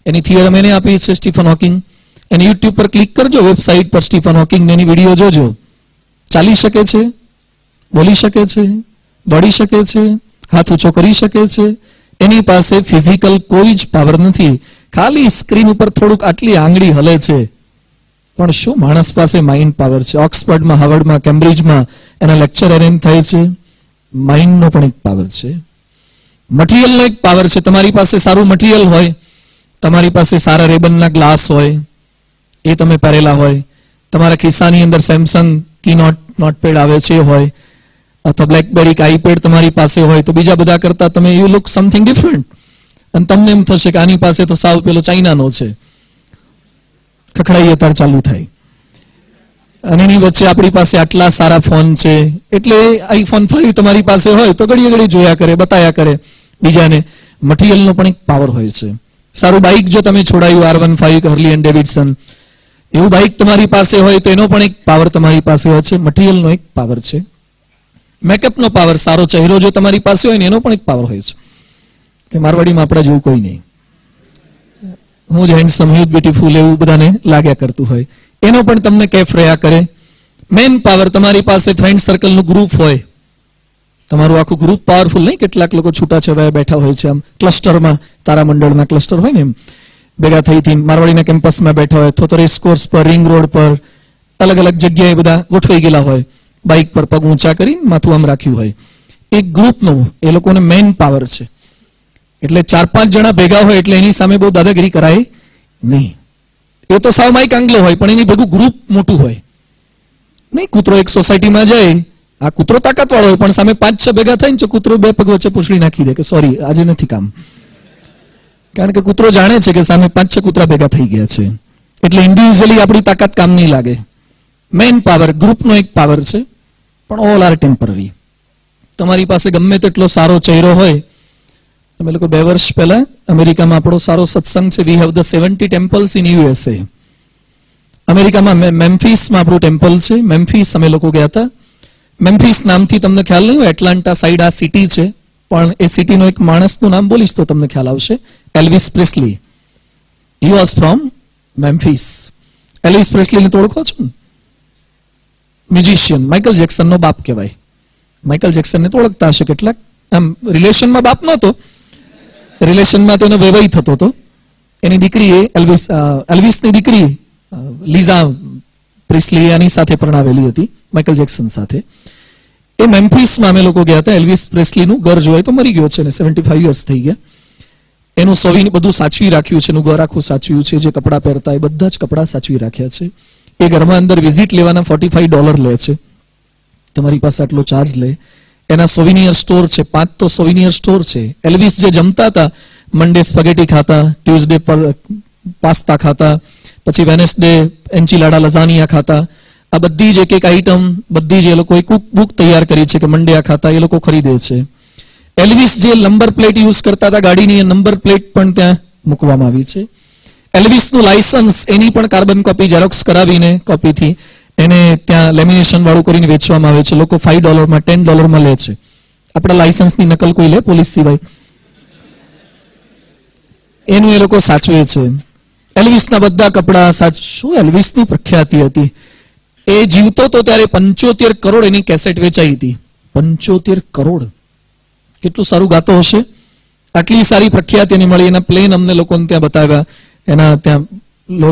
[SPEAKER 1] એની થિયરમ એને આપી છે સ્ટીફન હોકિંગ. એની યુટ્યુબ પર ક્લિક કરજો, વેબસાઇટ પર સ્ટીફન હોકિંગ એની વિડીયો જોજો. ચાલી શકે છે, બોલી શકે છે, દોડી શકે છે, હાથ ઊંચો કરી શકે છે. એની પાસે ફિઝિકલ કોઈ જ પાવર નથી, ખાલી સ્ક્રીન ઉપર થોડુંક આટલી આંગળી હલે છે. પણ શું માણસ પાસે માઇન્ડ પાવર છે? ઓક્સફર્ડમાં, હાર્વર્ડમાં, કેમ્બ્રિજમાં એના લેક્ચર અરેન્જ થાય છે. માઇન્ડનો પણ એક પાવર છે. મટીરિયલનો એક પાવર છે. તમારી પાસે સારું મટીરિયલ હોય, તમારી પાસે સારા રેબનના ગ્લાસ હોય, એ તમે પહેરેલા હોય, તમારા ખિસ્સાની અંદર સેમસંગ કીનોટ નોટપેડ આવે છે હોય, અથવા બ્લેકબેરી કે આઈપેડ તમારી પાસે હોય, તો બીજા બધા કરતા તમે યુ લુક સમથિંગ ડિફરન્ટ. અને તમને એમ થશે કે આની પાસે તો સાવ પેલો ચાઇનાનો છે. ખખડાઈ અત્યારે ચાલુ થાય. અને એની વચ્ચે આપણી પાસે આટલા સારા ફોન છે, એટલે આઈફોન 5 તમારી પાસે હોય તો ઘડીએ ઘડી જોયા કરે, બતાયા કરે બીજાને. મટીરિયલનો પણ એક પાવર હોય છે. સારું બાઇક જો તમે છોડાયું, R15 હર્લી એન્ડ ડેવિડસન, એવું બાઇક તમારી પાસે હોય તો એનો પણ એક પાવર તમારી પાસે હોય છે. મટીરિયલનો એક પાવર છે. મેકઅપનો પાવર, સારો ચહેરો જો તમારી પાસે હોય ને એનો પણ એક પાવર હોય છે. કે મારવાડીમાં આપણા જેવું કોઈ નહીં, હું જ હેન્ડસમ, હું જ બ્યુટીફુલ, એવું બધાને લાગ્યા કરતું હોય. એનો પણ તમને કેફ રહ્યા કરે. મેન પાવર, તમારી પાસે ફ્રેન્ડ સર્કલનું ગ્રુપ હોય, તમારું આખું ગ્રુપ પાવરફુલ નહીં. કેટલાક લોકો છૂટાછવાયા બેઠા હોય છે, આમ ક્લસ્ટરમાં, તારામંડળના ક્લસ્ટર હોય ને, એમ ભેગા થઈ મારવાડીના કેમ્પસમાં બેઠા હોય, અથવા તો રેસકોર્સ પર, રિંગ રોડ પર, અલગ અલગ જગ્યાએ બધા ગોઠવાઈ ગયેલા હોય, બાઇક પર પગ ઊંચા કરીને માથું આમ રાખ્યું હોય. એક ગ્રુપનો એ લોકોને મેન પાવર છે. એટલે 4-5 જણા ભેગા હોય એટલે એની સામે બહુ દાદાગીરી કરાય નહીં. એ તો સાવ માઇક આંગલો હોય, પણ એની ભેગું ગ્રુપ મોટું હોય. નહીં, કૂતરો એક સોસાયટીમાં જાય, આ કૂતરો તાકાત વાળો હોય, પણ સામે 5-6 ભેગા થઈને તો કૂતરો 2 પગ વચ્ચે પૂંછડી નાખી દે કે સોરી આજે નથી કામ. કારણ કે કૂતરો જાણે છે કે સામે 5-6 કૂતરા ભેગા થઈ ગયા છે. એટલે ઇન્ડિવિજ્યુઅલી આપણી તાકાત કામ નહીં લાગે. મેન પાવર ગ્રુપનો એક પાવર છે, પણ ઓલ આર ટેમ્પરરી. તમારી પાસે ગમે તેટલો સારો ચહેરો હોય, તમે લોકો 2 વર્ષ પહેલા અમેરિકામાં આપણો સારો સત્સંગ છે, we have the 70 temples in USA. અમેરિકામાં મેમ્ફિસમાં આપણું ટેમ્પલ છે. મેમ્ફિસ અમે લોકો ગયા હતા. મેમ્ફિસ નામથી તમને ખ્યાલ નહીં હોય, એટલાન્ટા સાઈડ આ સિટી છે, પણ એ સિટીનો એક માણસનું નામ બોલીશ તો તમને ખ્યાલ આવશે, Elvis Presley. He was from Memphis. Elvis પ્રેસ્લીને તો ઓળખો છો? મ્યુઝિશિયન, માઇકલ જેક્સનનો બાપ કહેવાય. માઇકલ જેક્સનને તો ઓળખતા હશે કેટલાક. આમ રિલેશનમાં બાપ નહોતો, રિલેશનમાં તો એનો વેવાઈ થતો હતો. એની દીકરી એલ્વિસની દીકરી લીઝા પ્રિસ્લી એની સાથે પરણાવેલી હતી, માઇકલ જેક્સન સાથે. એ મેમ્ફિસમાં અમે લોકો ગયા હતા. એલ્વિસ પ્રેસ્લીનું ઘર જોવાય તો મરી ગયો છે ને, 75 યર્સ થઈ ગયા. એનું સોવીને બધું સાચવી રાખ્યું છે, એનું ઘર આખું સાચવ્યું છે. જે કપડાં પહેરતા એ બધા જ કપડાં સાચવી રાખ્યા છે. એ ઘરમાં અંદર વિઝિટ લેવાના $45 લે છે, તમારી પાસે આટલો ચાર્જ લે. એના સોવિનિયર સ્ટોર છે, 5 તો સોવિનિયર સ્ટોર છે. એલ્વિસ જે જમતા હતા, મંડે સ્પેગેટી ખાતા, ટ્યુઝડે પાસ્તા ખાતા, પછી વેનસડે એન્ચિલાડા લઝાનિયા ખાતા. આ બધી જ એક આઈટમ, બધી જ એ લોકોએ કુક બુક તૈયાર કરી છે કે મંડે આ ખાતા, એ લોકો ખરીદે છે. એલ્વિસ જે નંબર પ્લેટ યુઝ કરતા હતા ગાડીની, એ નંબર પ્લેટ પણ ત્યાં મૂકવામાં આવી છે. એલ્વિસનું લાયસન્સ, એની પણ કાર્બન કોપી ઝેરોક્સ કરાવીને કોપીથી એને ત્યાં લેમિનેશન વાળું કરીને વેચવામાં આવે છે. લોકો $5 $10 લે છે. આપણા લાયસન્સની નકલ કોઈ લે પોલીસ સિવાય, એનું એ લોકો સાચવે છે. એલ્વિસના બધા કપડા શું એલ્વિસની પ્રખ્યાતિ હતી. એ જીવતો તો ત્યારે 75 કરોડ એની કેસેટ વેચાઈ હતી. 75 કરોડ. કેટલું સારું ગાતો હશે. આટલી સારી પ્રખ્યાતિ એને મળી. એના પ્લેન અમને લોકોને ત્યાં બતાવ્યા, એના ત્યાં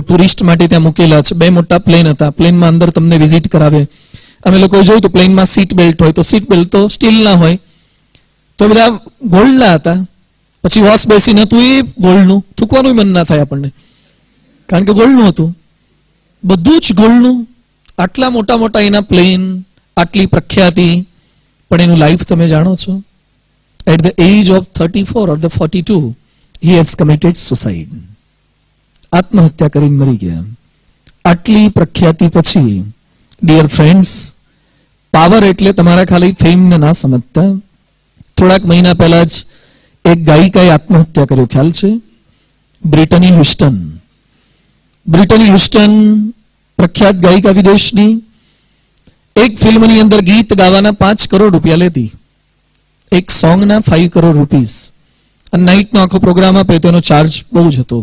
[SPEAKER 1] ટુરિસ્ટ માટે ત્યાં મૂકેલા છે. 2 મોટા પ્લેન હતા. પ્લેનમાં અંદર તમને વિઝિટ કરાવે. અમે લોકોએ જોયું તો પ્લેનમાં સીટ બેલ્ટ હોય, તો સીટ બેલ્ટ તો સ્ટીલના હોય, તો બધા ગોલ્ડના હતા. પછી વોશ બેસીને હતું એ ગોલ્ડનું, થૂકવાનું મન ના થાય આપણને, કારણ કે ગોલ્ડનું હતું, બધું જ ગોલ્ડનું. આટલા મોટા મોટા એના પ્લેન, આટલી પ્રખ્યાતિ, પણ એનું લાઈફ તમે જાણો છો. At the age of 34 or the 42 he has committed suicide. આત્મહત્યા કરીને મરી ગયા. આટલી પ્રખ્યાતિ પછી ડિયર ફ્રેન્ડ્સ, પાવર એટલે તમારા ખાલી ફેમને ના સમજતા. થોડાક મહિના પહેલા જ એક ગાયિકાએ આત્મહત્યા કર્યો, ખ્યાલ છે? બ્રિટની હ્યુસ્ટન. બ્રિટની હ્યુસ્ટન પ્રખ્યાત ગાયિકા વિદેશની. એક ફિલ્મની અંદર ગીત ગાવાના 5 કરોડ રૂપિયા લેતી, એક સોંગના 5 કરોડ રૂપીસ. અને નાઇટનો આખો પ્રોગ્રામ આપે તો એનો ચાર્જ બહુ જ હતો.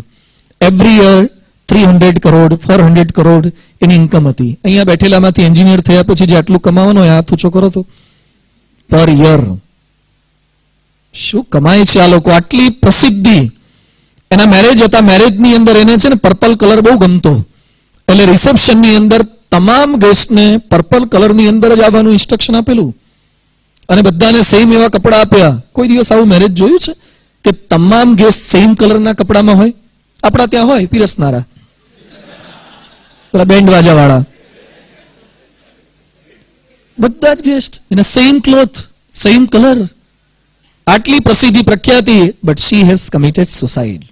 [SPEAKER 1] એવરી યર 300 કરોડ 400 કરોડ એની ઇન્કમ હતી. અહીંયા બેઠેલામાંથી એન્જિનિયર થયા પછી જે આટલું કમાવાનું હોય, હાથ ઊંચો કરો તો, પર યર. શું કમાય છે આ લોકો, આટલી પ્રસિદ્ધિ. એના મેરેજ હતા, મેરેજની અંદર એને છે ને પર્પલ કલર બહુ ગમતો, એટલે રિસેપ્શનની અંદર તમામ ગેસ્ટને પર્પલ કલરની અંદર જ આવવાનું ઇન્સ્ટ્રક્શન આપેલું, અને બધાને સેમ એવા કપડા આપ્યા. કોઈ દિવસ આવું મેરેજ જોયું છે કે તમામ ગેસ્ટ સેમ કલરના કપડામાં હોય? આપણા ત્યાં હોય પીરસનારા, પેલા બેન્ડ વાજા વાળા, બધા જ ગેસ્ટ એને સેમ ક્લોથ, સેમ કલર. આટલી પ્રસિદ્ધિ પ્રખ્યાતિ, but she has committed suicide.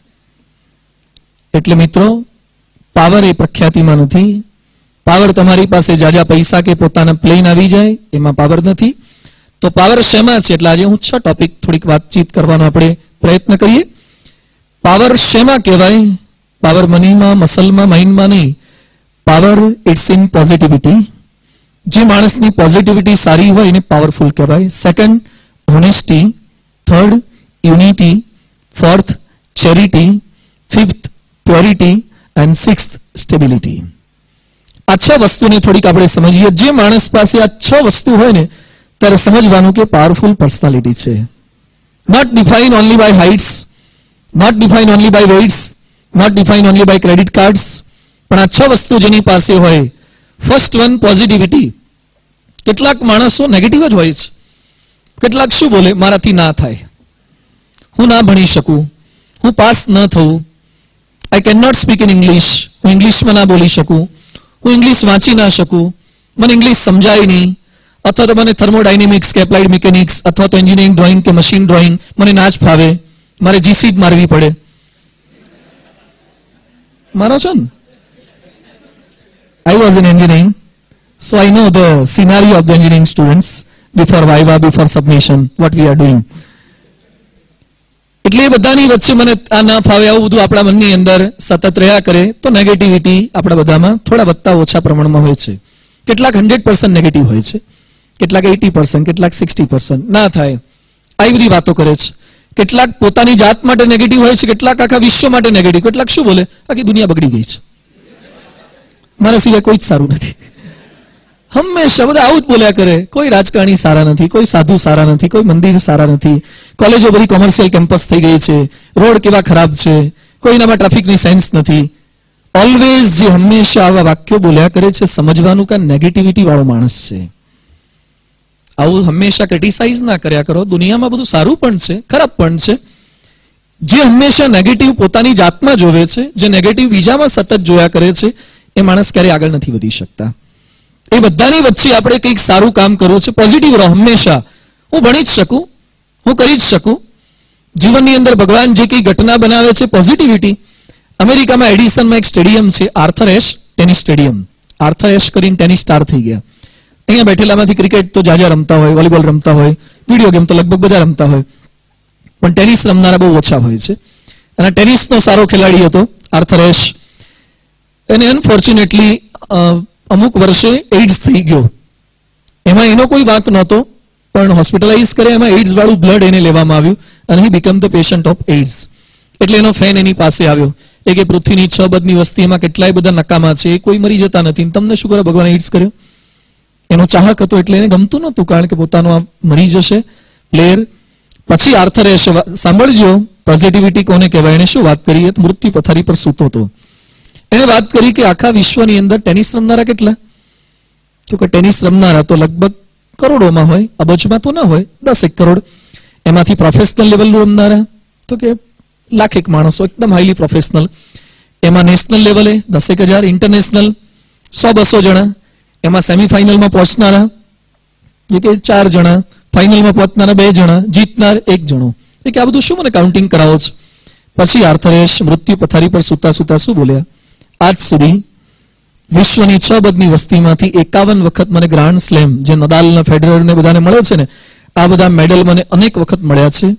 [SPEAKER 1] એટલે મિત્રો, પાવર એ પ્રખ્યાતિમાં નથી. પાવર તમારી પાસે જાજા પૈસા કે પોતાના પ્લેન આવી જાય, એમાં પાવર નથી. તો પાવર શેમાં છે? એટલે આજે હું 6 ટોપિક થોડીક વાતચીત કરવાનો આપણે પ્રયત્ન કરીએ. પાવર શેમાં કહેવાય? પાવર મનીમાં, મસલમાં, માઇન્ડમાં નહીં. Power it's in positivity. જે માણસની પોઝિટિવિટી સારી હોય એને પાવરફુલ કહેવાય. Second, honesty. Third, unity. Fourth, charity. Fifth, purity. And sixth, stability. આ 6 વસ્તુને થોડીક આપણે સમજીએ. જે માણસ પાસે આ 6 વસ્તુ હોય ને, ત્યારે સમજવાનું કે પાવરફુલ પર્સનાલિટી છે. Not define only by heights, not define only by weights, not define only by credit cards. પણ આ 6 વસ્તુ જેની પાસે હોય. First one, positivity. કેટલાક માણસો નેગેટિવ જ હોય છે. કેટલાક શું બોલે? મારાથી ના થાય, હું ના ભણી શકું, હું પાસ ન થવું, I can not speak in English, હું ઇંગ્લિશમાં ના બોલી શકું, હું ઇંગ્લિશ વાંચી ના શકું, મને ઇંગ્લિશ સમજાય નહીં, અથવા તો મને થર્મોડાયનેમિક્સ કે એપ્લાઇડ મિકેનિક્સ અથવા તો એન્જિનિયરિંગ ડ્રોઈંગ કે મશીન ડ્રોઈંગ મને ના જ ફાવે, મારે જીસીડ મારવી પડે. મારો છો ને? I was in engineering, so I know the scenario of the engineering students before viva, before submission, what we are doing. એટલે બધાની વચ્ચે મને આ ના ફાવે, આવું બધું આપણા મનની અંદર સતત રહ્યા કરે, તો નેગેટિવિટી આપણા બધામાં થોડા વધતા ઓછા પ્રમાણમાં હોય છે. કેટલાક 100% નેગેટિવ હોય છે, કેટલાક 80%, કેટલાક 60%. ના થાય આવી બધી વાતો કરે છે. કેટલાક પોતાની જાત માટે નેગેટિવ હોય છે, કેટલાક આખા વિશ્વ માટે નેગેટિવ. કેટલાક શું બોલે? આખી દુનિયા બગડી ગઈ છે, મારા સિવાય કોઈ જ સારું નથી. હંમેશા બધા આવું જ બોલ્યા કરે. કોઈ રાજકારણી સારા નથી, કોઈ સાધુ સારા નથી, કોઈ મંદિર સારા નથી, કોલેજો બધી કોમર્શિયલ કેમ્પસ થઈ ગઈ છે, રોડ કેવા ખરાબ છે, કોઈનામાં ટ્રાફિકની સેન્સ નથી. ઓલવેઝ જે હંમેશા આવા વાક્યો બોલ્યા કરે છે, સમજવાનું કે નેગેટિવિટી વાળો માણસ છે. આવું હંમેશા ક્રિટિસાઇઝ ના કર્યા કરો. દુનિયામાં બધું સારું પણ છે, ખરાબ પણ છે. જે હંમેશા નેગેટિવ પોતાની જાતમાં જોવે છે, જે નેગેટિવ બીજામાં સતત જોયા કરે છે, એ માણસ ક્યારેય આગળ નથી વધી શકતા. એ બધાની વચ્ચે આપણે કંઈક સારું કામ કરવું છે. પોઝિટિવ રહો હંમેશા. હું ભણી જ શકું, હું કરી જ શકું. જીવનની અંદર ભગવાન જે કંઈ ઘટના બનાવે છે, પોઝિટિવિટી. અમેરિકામાં એડિસનમાં એક સ્ટેડિયમ છે, Arthur ash tennis stadium. Arthur ash કરીને ટેનિસ સ્ટાર થઈ ગયા. અહીંયા બેઠેલામાંથી ક્રિકેટ તો જાજા રમતા હોય, વોલીબોલ રમતા હોય, વિડીયો ગેમ તો લગભગ બધા રમતા હોય, પણ ટેનિસ રમનારા બહુ ઓછા હોય છે. અને ટેનિસનો સારો ખેલાડી હતો આર્થર એશ. એને અનફોર્ચ્યુનેટલી અમુક વર્ષે એઇડ્સ થઈ ગયો. એમાં એનો કોઈ વાંક નહોતો, પણ હોસ્પિટલાઇઝ કરે એમાં એઇડ્સ વાળું બ્લડ એને લેવામાં આવ્યું અને he become the patient of AIDS. એટલે એનો ફેન એની પાસે આવ્યો એ કે પૃથ્વીની 6 અબજની વસ્તીમાં કેટલાય બધા નકામા છે, કોઈ મરી જતા નથી, તમને શું કરે ભગવાન એઇડ્સ કર્યો? એનો ચાહક હતો એટલે એને ગમતું નહોતું, કારણ કે પોતાનો આ મરી જશે પ્લેયર. પછી આર્થર એશે, સાંભળજો પોઝિટિવિટી કોને કહેવાય, એને શું વાત કરી? મૃત્યુ પથારી પર સૂતો હતો. એને વાત કરી કે આખા વિશ્વની અંદર ટેનિસ રમનારા કેટલા? તો કે ટેનિસ રમનારા તો લગભગ કરોડોમાં હોય, અબજમાં તો ના હોય, 10 કરોડ. એમાંથી પ્રોફેશનલ લેવલનું રમનારા તો કે લાખેક માણસો, એકદમ હાઈલી પ્રોફેશનલ. એમાં નેશનલ લેવલે 10,000, ઇન્ટરનેશનલ 100-200 જણા. એમાં સેમીફાઇનલમાં પહોંચનારા જે કે 4 જણા, ફાઇનલમાં પહોંચનારા 2 જણા, જીતનાર 1 જણો. એ કે આ બધું શું મને કાઉન્ટિંગ કરાવો છો? પછી આર્થરેશ મૃત્યુ પથારી પર સૂતા સૂતા શું બોલ્યા? આજ સુધી વિશ્વની 6 અબજની વસ્તીમાંથી 51 વખત મને ગ્રાન્ડ સ્લેમ, જે નદાલના ફેડરરને બધાને મળે છે ને, આ બધા મેડલ મને અનેક વખત મળ્યા છે.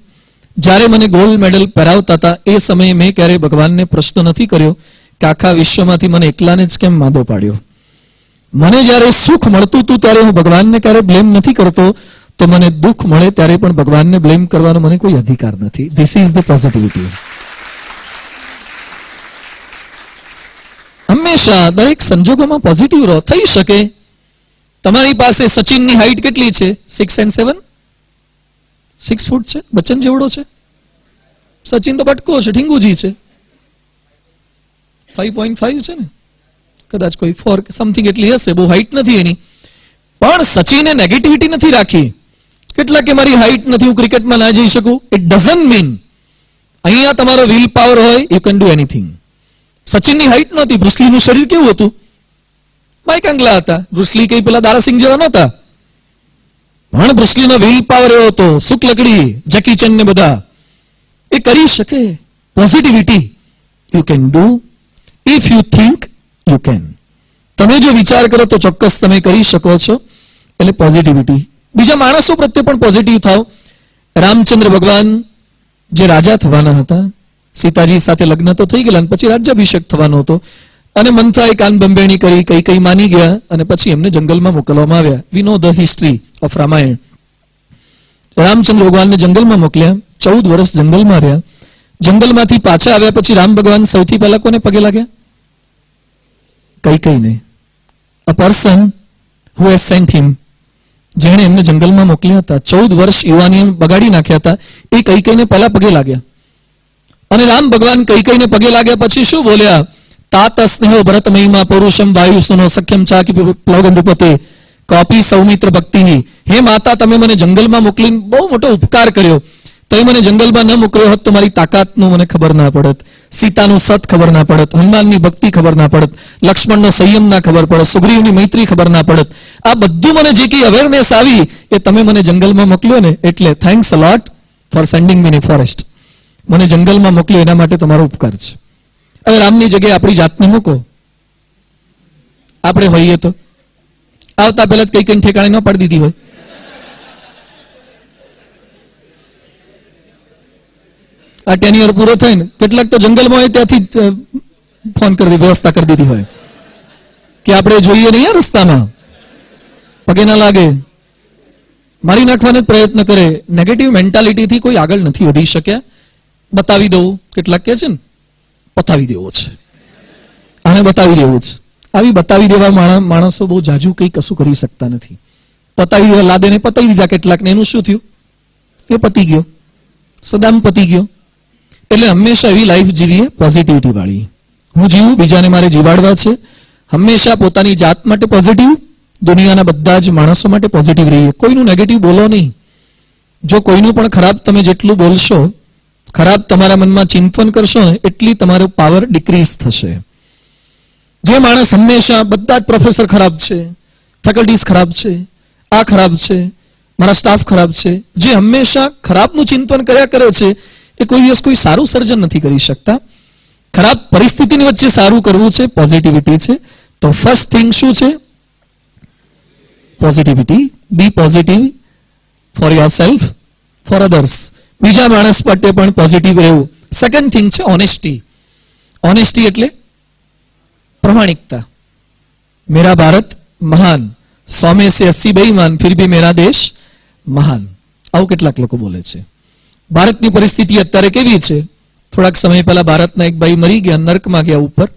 [SPEAKER 1] જ્યારે મને ગોલ્ડ મેડલ પહેરાવતા હતા એ સમયે મેં ક્યારેય ભગવાનને પ્રશ્ન નથી કર્યો કે આખા વિશ્વમાંથી મને એકલાને જ કેમ માદો પાડ્યો. મને જ્યારે સુખ મળતું હતું ત્યારે હું ભગવાનને ક્યારેય બ્લેમ નથી કરતો, તો મને દુઃખ મળે ત્યારે પણ ભગવાનને બ્લેમ કરવાનો મને કોઈ અધિકાર નથી. This is the positivity. હંમેશા દરેક સંજોગોમાં પોઝિટિવ રહો. થઈ શકે તમારી પાસે સચિનની હાઈટ કેટલી છે? 6 and 7, 6 ફૂટ છે, બચ્ચન જેવડો છે. સચિન તો બટકો છે, ઠીંગુજી છે, 5.5 છે ને, કદાચ કોઈ 4 સમથિંગ એટલી હશે, બહુ હાઈટ નથી એની. પણ સચિને નેગેટિવિટી નથી રાખી. કેટલા કે મારી હાઈટ નથી, હું ક્રિકેટમાં ના જઈ શકું. ઇટ ડઝન્ટ મીન અહીંયા તમારો વિલ પાવર હોય, યુ કેન ડુ એનીથિંગ. સચિનની હાઈટ નહોતી, બ્રુસલીનું શરીર કેવું હતું? માઇકાંગલા હતા. બ્રુસલી કઈ પેલા દારાસિંહ જેવા નહોતા, પણ બ્રુસલીનો વિલ પાવર એવો હતો. શુક્લકડી, જેકી ચેન ને બધા એ કરી શકે. Positivity, you can do if you think you can. તમે જો વિચાર કરો તો ચોક્કસ તમે કરી શકો છો. એટલે પોઝિટિવિટી. બીજા માણસો પ્રત્યે પણ પોઝિટિવ થાવ. રામચંદ્ર ભગવાન જે રાજા થવાના હતા, સીતાજી સાથે લગ્ન તો થઈ ગયેલા, પછી રાજ્યાભિષેક થવાનો હતો, અને મંથરાએ કાન બંબેણી કરી, કઈ માની ગયા, અને પછી એમને જંગલમાં મોકલવામાં આવ્યા. We know the history of Ramayan. Ramchandra ભગવાનને જંગલમાં મોકલ્યા, 14 વર્ષ જંગલમાં રહ્યા. જંગલમાંથી પાછા આવ્યા પછી રામ ભગવાન સૌથી પહેલા કોને પગે લાગ્યા? કૈકેયીને. A person who has sent him, જેણે એમને જંગલમાં મોકલ્યા હતા, 14 વર્ષ યુવાનીએ બગાડી નાખ્યા હતા, એ કૈકેયીને પહેલા પગે લાગ્યા. અને રામ ભગવાન કૈકેયીને પગે લાગ્યા પછી શું બોલ્યા? તાત સ્નેહો ભરત મહિમા પૌરુષમ વાયુસુનો સખ્યમ ચાકી પ્લવગંધુપતે કોપી સૌમિત્ર ભક્તિ. હે માતા, તમે મને જંગલમાં મોકલીને બહુ મોટો ઉપકાર કર્યો. તો મને જંગલમાં ન મોકલ્યો હોત તો મારી તાકાતનું મને ખબર ના પડત, સીતાનું સત ખબર ના પડત, હનુમાનની ભક્તિ ખબર ના પડત, લક્ષ્મણનો સંયમ ના ખબર પડત, સુગ્રીવની મૈત્રી ખબર ના પડત. આ બધું મને જે કઈ અવેરનેસ આવી એ તમે મને જંગલમાં મોકલ્યો ને, એટલે thanks a lot four sending me in forest. મને જંગલમાં મોકલ્યો એના માટે તમારો ઉપકાર છે. હવે રામની જગ્યાએ આપણી જાતને મૂકો, આપણે હોઈએ તો આવતા પહેલા જ કઈ ઠેકાણે ન પાડી દીધી હોય. આ 10 યર પૂરો થાય ને, કેટલાક તો જંગલમાં હોય ત્યાંથી ફોન કરી વ્યવસ્થા કરી દીધી હોય કે આપણે જોઈએ નહીં રસ્તામાં, પગે ના લાગે, મારી નાખવાનો પ્રયત્ન કરે. નેગેટિવ મેન્ટાલિટીથી કોઈ આગળ નથી વધી શક્યા. બતાવી દઉં, કેટલાક કહે છે ને પતાવી દેવો છે, આને બતાવી દેવું છે. આવી બતાવી દેવા માણસો બહુ જાજુ કંઈ કશું કરી શકતા નથી. પતાવી દેવા લાદેને પતાવી દીધા કેટલાકને, એનું શું થયું? એ પતી ગયો, સદામ પતી ગયો. એટલે હંમેશા એવી લાઈફ જીવીએ પોઝિટિવિટી વાળી. હું જીવું, બીજાને મારે જીવાડવા છે. હંમેશા પોતાની જાત માટે પોઝિટિવ, દુનિયાના બધા જ માણસો માટે પોઝિટિવ રહીએ. કોઈનું નેગેટિવ બોલો નહીં. જો કોઈનું પણ ખરાબ તમે જેટલું બોલશો, ખરાબ તમારા મનમાં ચિંતન કરશો ને, એટલી તમારો પાવર ડિક્રીઝ થશે. જે માણસ હંમેશા બધા જ પ્રોફેસર ખરાબ છે, ફેકલ્ટીઝ ખરાબ છે, આ ખરાબ છે, મારા સ્ટાફ ખરાબ છે, જે હંમેશા ખરાબનું ચિંતન કર્યા કરે છે, એ કોઈ દિવસ કોઈ સારું સર્જન નથી કરી શકતા. ખરાબ પરિસ્થિતિની વચ્ચે સારું કરવું છે, પોઝિટિવિટી છે. તો ફર્સ્ટ થિંગ શું છે? Positivity. Be positive for yourself, for others. બીજા માણસ માટે પણ પોઝિટિવ રહેવું. સેકન્ડ થિંગ છે ઓનેસ્ટી. ઓનેસ્ટી એટલે प्रामाणिकता. मेरा भारत महान, 100 में से 80 बेईमान, फिर भी मेरा देश મહાન, આવું કેટલાક લોકો બોલે છે. ભારતની પરિસ્થિતિ અત્યારે કેવી છે? થોડાક સમય પહેલા ભારતના એક ભાઈ મરી ગયા, નરકમાં ગયા ઉપર.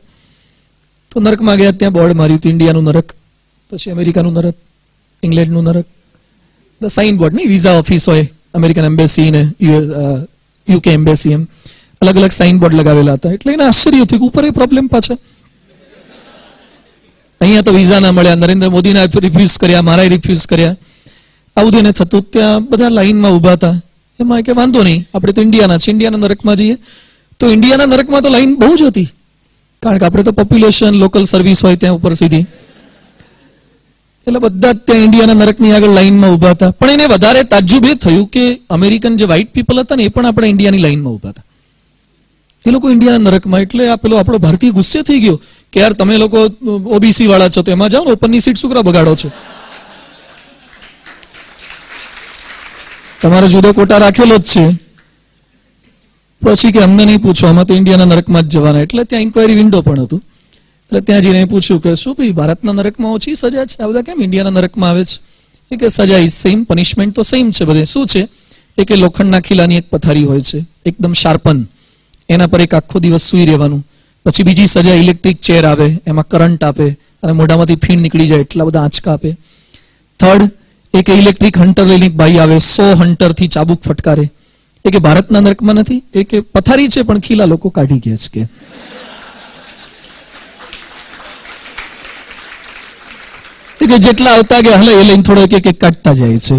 [SPEAKER 1] તો નરકમાં ગયા, ત્યાં બોર્ડ માર્યું હતું ઇન્ડિયાનું નરક, પછી અમેરિકાનું નરક, ઇંગ્લેન્ડનું નરક. ધ સાઇન બોર્ડ નહીં, વિઝા ઓફિસ હોય અમેરિકન એમ્બેસી ને યુકે એમ્બેસી, એમ અલગ અલગ સાઇન બોર્ડ લગાવેલા હતા. એટલે એને આશ્ચર્ય થયું કે ઉપર એ પ્રોબ્લેમ પાછા. અહીંયા તો વિઝા ના મળ્યા, નરેન્દ્ર મોદીને રિફ્યુઝ કર્યા, મારા રિફ્યુઝ કર્યા, આવું એને થતું. ત્યાં બધા લાઈનમાં ઉભા હતા. એમાં કે વાંધો નહીં, આપણે તો ઇન્ડિયાના છે, ઇન્ડિયાના નરકમાં જઈએ. તો ઇન્ડિયાના નરકમાં તો લાઈન બહુ જ હતી, કારણ કે આપણે તો પોપ્યુલેશન, લોકલ સર્વિસ હોય ત્યાં ઉપર સીધી. એટલે બધા જ ત્યાં ઇન્ડિયાના નરકની આગળ લાઈનમાં ઉભા હતા. પણ એને વધારે તાજ્જુબ એ થયું કે અમેરિકન જે વ્હાઇટ પીપલ હતા ને એ પણ આપણે ઇન્ડિયાની લાઈનમાં ઉભા હતા. એ લોકો ઇન્ડિયાના નરકમાં. એટલે આ પેલો આપણો ભારતીય ગુસ્સે થઈ ગયો કે યાર તમે લોકો ઓબીસી વાળા છો તો એમાં જાઓ ને, ઓપનની સીટ શું કરવા બગાડો છો? તમારો જુદો કોટા રાખેલો જ છે. પછી કે અમને નહીં પૂછો, આમાં તો ઇન્ડિયાના નરકમાં જ જવાના. એટલે ત્યાં ઇન્ક્વાયરી વિન્ડો પણ હતું. એટલે ત્યાં જઈને પૂછ્યું કે શું ભાઈ ભારતના નરકમાં ઓછી સજા છે, આ બધા કેમ ઇન્ડિયાના નરકમાં આવે છે? એ કે સજા ઇઝ સેમ, પનિશમેન્ટ તો સેમ છે બધે. શું છે? એ કે લોખંડના ખીલાની એક પથારી હોય છે, એકદમ શાર્પન, એના પર એક આખો દિવસ સૂઈ રહેવાનું. પછી બીજી સજા ઇલેક્ટ્રિક ચેર આવે, એમાં કરંટ આપે અને મોઢામાંથી ફીણ નીકળી જાય એટલા બધા આંચકા આપે. થર્ડ, એક ઇલેક્ટ્રિક હન્ટર લઈને એક ભાઈ આવે, 100 હન્ટરથી ચાબુક ફટકારે. એ કે ભારતના નરકમાં નથી, એ કે પથારી છે પણ ખીલા લોકો કાઢી ગયા છે કે જેટલા આવતા ગયા હલે એ લઈને થોડો એક એક કાઢતા જાય છે.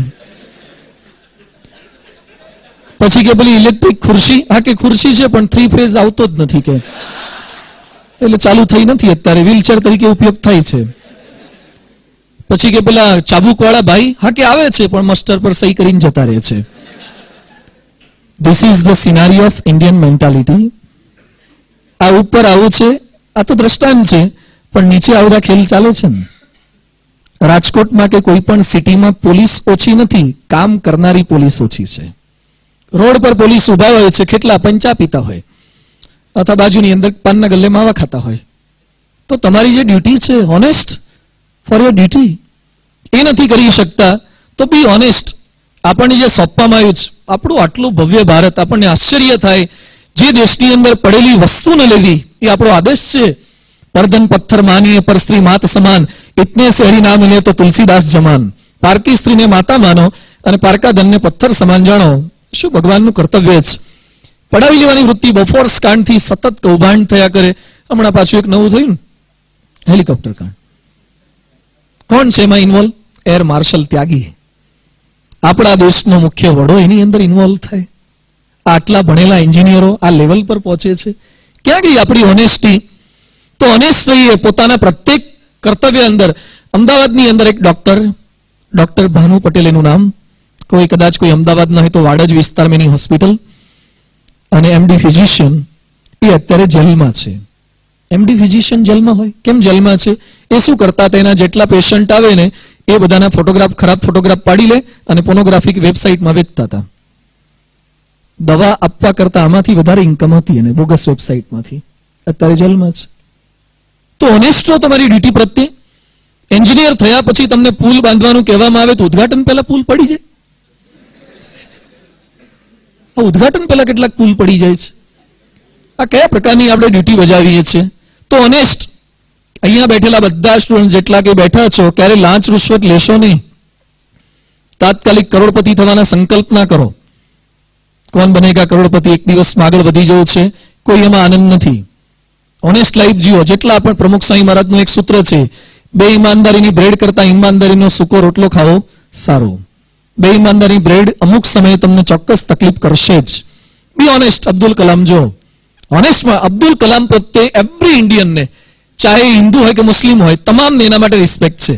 [SPEAKER 1] પછી કે પેલી ઇલેક્ટ્રિક ખુરશી, હા કે ખુરશી છે પણ 3 ફેઝ આવતો જ નથી કે, એટલે ચાલુ થઈ નથી અત્યારે, વ્હીલચેર તરીકે ઉપયોગ થાય છે. પછી કે પેલા ચાબુક વાળા ભાઈ, હા કે આવે છે પણ મસ્ટર પર સહી કરીને જતા રહે છે. This is the scenery of Indian mentality. આ ઉપર આવું છે, આ તો દ્રષ્ટાંત છે, પણ નીચે આવડા ખેલ ચાલે છે ને. રાજકોટમાં કે કોઈ પણ સિટીમાં પોલીસ ઓછી નથી, કામ કરનારી પોલીસ ઓછી છે. રોડ પર પોલીસ ઉભા હોય છે, કેટલા પંચા પીતા હોય અથવા બાજુની અંદર પાનના ગલ્લે માવા ખાતા હોય. તો તમારી જે ડ્યુટી છે, ઓનેસ્ટ ફોર યોર ડ્યુટી, એ નથી કરી શકતા તો બી ઓનેસ્ટ. આપણને જે સોંપવામાં આવ્યું છે, આપણું આટલું ભવ્ય ભારત, આપણને આશ્ચર્ય થાય જે દેશની અંદર પડેલી વસ્તુ ન લેવી, એ આપણો આદેશ છે. પરધન પથ્થર માનીએ પર સ્ત્રી માત સમાન, ઇતને સે હરી ના મિલે તો તુલસીદાસ જમાન. પારકી સ્ત્રીને માતા માનો અને પારકા ધનને પથ્થર સમાન જાણો. શું ભગવાનનું કર્તવ્ય છે. પડાવી લેવાની વૃત્તિ બોફોર્સ કાંડથી સતત કૌભાંડ થયા કરે. હમણાં પાછું એક નવું થયું, હેલિકોપ્ટર કાંડ. કોણ છે એમાં ઇન્વોલ્વ? એર માર્શલ ત્યાગી, આપણા દેશનો મુખ્ય વડો એની અંદર ઇન્વોલ્વ થાય. આટલા ભણેલા એન્જિનિયરો આ લેવલ પર પહોંચે છે. ક્યાં ગઈ આપણી ઓનેસ્ટી? તો ઓનેસ્ટ રહીએ પોતાના પ્રત્યેક કર્તવ્ય અંદર. અમદાવાદની અંદર એક ડોક્ટર ભાનુ પટેલ એનું નામ, કોઈ કદાચ કોઈ અમદાવાદ ન હોય તો વાડજ વિસ્તારમાં એની હોસ્પિટલ, અને એમડી ફિઝિશિયન, એ અત્યારે જેલમાં છે. એમડી ફિઝિશિયન જેલમાં હોય, કેમ જેલમાં છે? એ શું કરતા હતા, એના જેટલા પેશન્ટ આવે ને એ બધાના ફોટોગ્રાફ, ખરાબ ફોટોગ્રાફ પાડી લે અને પોર્નોગ્રાફિક વેબસાઇટમાં વેચતા હતા. દવા આપવા કરતા આમાંથી વધારે ઇન્કમ હતી એને બોગસ વેબસાઇટમાંથી. અત્યારે જેલમાં છે. તો ઓનેસ્ટ રહો તમારી ડ્યુટી પ્રત્યે. એન્જિનિયર થયા પછી તમને પુલ બાંધવાનું કહેવામાં આવે તો ઉદ્ઘાટન પહેલા પુલ પડી જાય. ઉદ્ઘાટન પહેલા કેટલાક પુલ પડી જાય છે. આ કયા પ્રકારની આપણે ડ્યુટી બજાવીએ છીએ? તો ઓનેસ્ટ. અહીંયા બેઠેલા બધા સ્ટુડન્ટ જેટલા કે બેઠા છો, ક્યારે લાંચ રૂશ્વત લેશો નહીં. તાત્કાલિક કરોડપતિ થવાના સંકલ્પ ના કરો. કોણ બનેગા કરોડપતિ, એક દિવસમાં આગળ વધી જવું છે, કોઈ એમાં આનંદ નથી. ઓનેસ્ટ લાઈફ જીવો. જેટલા પણ પ્રમુખ સ્વામી મહારાજનું એક સૂત્ર છે, બે ઈમાનદારીની બ્રેડ કરતા ઈમાનદારીનો સૂકો રોટલો ખાવો સારો. બે ઈમાનદારી બ્રેડ અમુક સમયે તમને ચોક્કસ તકલીફ કરશે જ. Be honest. અબ્દુલ કલામ જો ઓનેસ્ટમાં, અબ્દુલ કલામ પ્રત્યે એવરી ઇન્ડિયનને, ચાહે હિન્દુ હોય કે મુસ્લિમ હોય, તમામને એના માટે રિસ્પેક્ટ છે.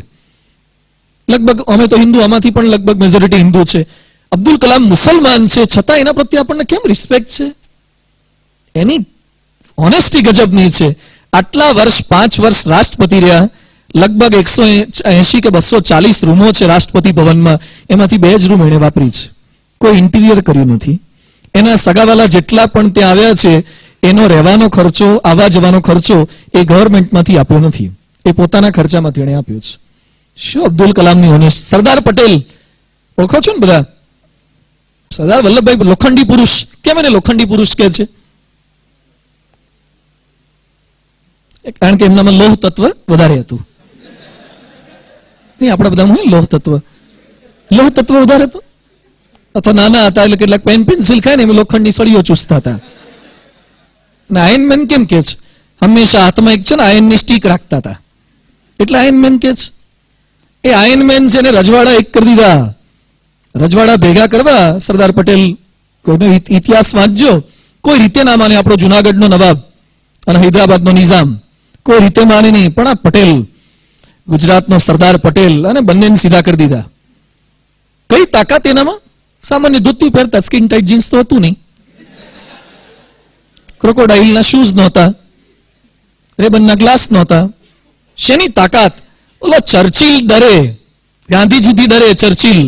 [SPEAKER 1] લગભગ અમે તો હિન્દુ, આમાંથી પણ લગભગ મેજોરિટી હિન્દુ છે. અબ્દુલ કલામ મુસલમાન છે, છતાં એના પ્રત્યે આપણને કેમ રિસ્પેક્ટ છે? એની ઓનેસ્ટી ગજબની છે. આટલા વર્ષ, 5 વર્ષ રાષ્ટ્રપતિ રહ્યા. લગભગ 180 કે 240 રૂમો છે રાષ્ટ્રપતિ ભવનમાં, એમાંથી 2 જ રૂમ એને વાપરી છે. કોઈ ઇન્ટિરિયર કર્યું નથી. એના સગાવાલા જેટલા પણ ત્યાં આવ્યા છે, એનો રહેવાનો ખર્ચો, આવવા જવાનો ખર્ચો એ ગવર્મેન્ટમાંથી આપ્યો નથી, એ પોતાના ખર્ચામાંથી એણે આપ્યો છે. શું અબ્દુલ કલામની ઓનેસ્ટ. સરદાર પટેલ ઓળખો છો ને બધા? સરદાર વલ્લભભાઈ લોખંડી પુરુષ. કેમ એને લોખંડી પુરુષ કહે છે? કારણ કે એમનામાં લોહ તત્વ વધારે હતું. નહીં, આપણા બધામાં હોય લોહ તત્વ. લોહ તત્વ વધારે હતું, અથવા નાના હતા એટલે કેટલાક પેન પેન્સિલ ખાય ને એમ લોખંડની સળીઓ ચૂસતા હતા. અને આયર્નમેન કેમ કે છે? હંમેશા હાથમાં એક છે ને આયર્નની સ્ટીક રાખતા હતા, એટલે આયર્નમેન કે છે. એ આયર્નમેન છે ને રજવાડા એક કરી દીધા. રજવાડા ભેગા કરવા સરદાર પટેલ, કોઈનો ઇતિહાસ વાંચજો, કોઈ રીતે ના માને. આપણો જુનાગઢનો નવાબ અને હૈદરાબાદનો નિઝામ કોઈ રીતે માને નહીં, પણ આ પટેલ, ગુજરાતનો સરદાર પટેલ, અને બંનેને સીધા કરી દીધા. કઈ તાકાત એનામાં? સામાન્ય ધોતી પહેરતા, સ્કિન ટાઈટ જીન્સ તો હતું નહીં, ક્રોકોડાઇલના શૂઝ નહોતા, રેબનના ગ્લાસ નહોતા. શેની તાકાત? ઓલો ચર્ચિલ ડરે, ગાંધીજીથી ડરે ચર્ચિલ.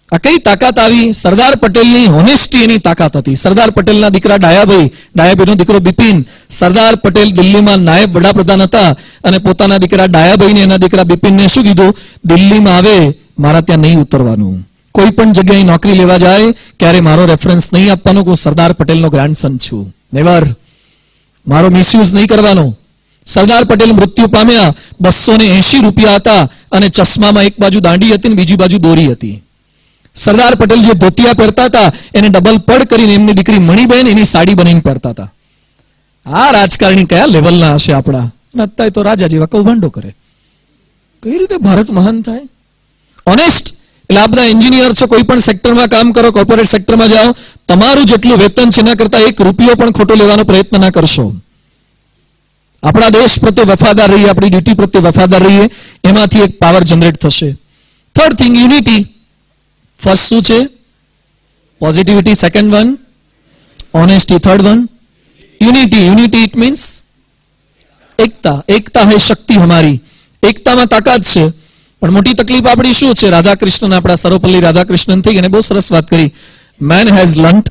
[SPEAKER 1] આ કઈ તાકાત આવી? સરદાર પટેલની હોનેસ્ટી એની તાકાત હતી. સરદાર પટેલના દીકરા ડાયાભાઈનો દીકરો બિપિન, સરદાર પટેલ દિલ્હીમાં નાયબ વડાપ્રધાન હતા, અને પોતાના દીકરા ડાયાભાઈને એના દીકરા બિપિનને શું કીધું? દિલ્હીમાં આવે મારા ત્યાં નહીં ઉતરવાનું, કોઈ પણ જગ્યાએ નોકરી લેવા જાય ક્યારે મારો રેફરન્સ નહીં આપવાનો કે હું સરદાર પટેલનો ગ્રાન્ડસન છું. નેવર. મારો મિસયુઝ નહીં કરવાનો. સરદાર પટેલ મૃત્યુ પામ્યા, 280 રૂપિયા હતા, અને ચશ્મામાં એક બાજુ દાંડી હતી ને બીજી બાજુ દોરી હતી. સરદાર પટેલ જે ધોતિયા પહેરતા હતા એને ડબલ પડ કરીને એમની દીકરી મણીબેન એની સાડી બનાવીને પહેરતા હતા. આ રાજકારણી કયા લેવલના હશે આપણા? અત્યારે તો રાજા જેવા કૌભાંડો કરે. કઈ રીતે ભારત મહાન થાય? ઓનેસ્ટ. એટલે આ બધા એન્જિનિયર છો, કોઈ પણ સેક્ટરમાં કામ કરો, કોર્પોરેટ સેક્ટરમાં જાઓ, તમારું જેટલું વેતન છે એના કરતા 1 રૂપિયો પણ ખોટો લેવાનો પ્રયત્ન ના કરશો. આપણા દેશ પ્રત્યે વફાદાર રહીએ, આપણી ડ્યુટી પ્રત્યે વફાદાર રહીએ, એમાંથી એક પાવર જનરેટ થશે. Third thing, unity. ફર્સ્ટ શું છે? Positivity. Second one honesty. Third one unity. Unity it means એકતા. એકતા હૈ શક્તિ હમારી. એકતામાં તાકાત છે. પણ મોટી તકલીફ આપણી શું છે? રાધાકૃષ્ણન, આપણા સર્વપલ્લી રાધાકૃષ્ણન થઈ અને બહુ સરસ વાત કરી. Man has learnt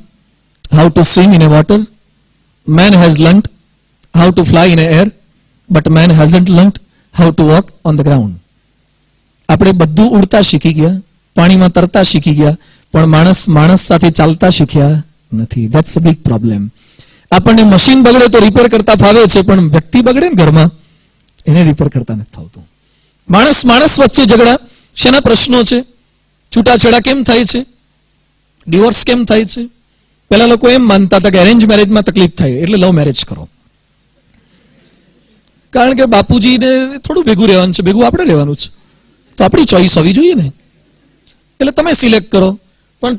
[SPEAKER 1] how to swim in a water, man has learnt how to fly in a air, but man hasn't learnt how to walk on the ground. આપણે બધું ઉડતા શીખી ગયા, પાણીમાં તરતા શીખી ગયા, પણ માણસ સાથે ચાલતા શીખ્યા નથી. That's a big problem. આપણને મશીન બગડે તો રિપેર કરતા ફાવે છે, પણ વ્યક્તિ બગડે ને ઘરમાં એને રિપેર કરતા નથી ફાવતું. માણસ વચ્ચે ઝઘડા, શેના પ્રશ્નો છે? છૂટાછેડા કેમ થાય છે? ડિવોર્સ કેમ થાય છે? પેલા લોકો એમ માનતા હતા કે અરેન્જ મેરેજમાં તકલીફ થાય એટલે લવ મેરેજ કરો, કારણ કે બાપુજીને થોડું ભેગું રહેવાનું છે, ભેગું આપણે રહેવાનું છે, તો આપણી ચોઈસ હોવી જોઈએ ને. એટલે તમે સિલેક્ટ કરો, પણ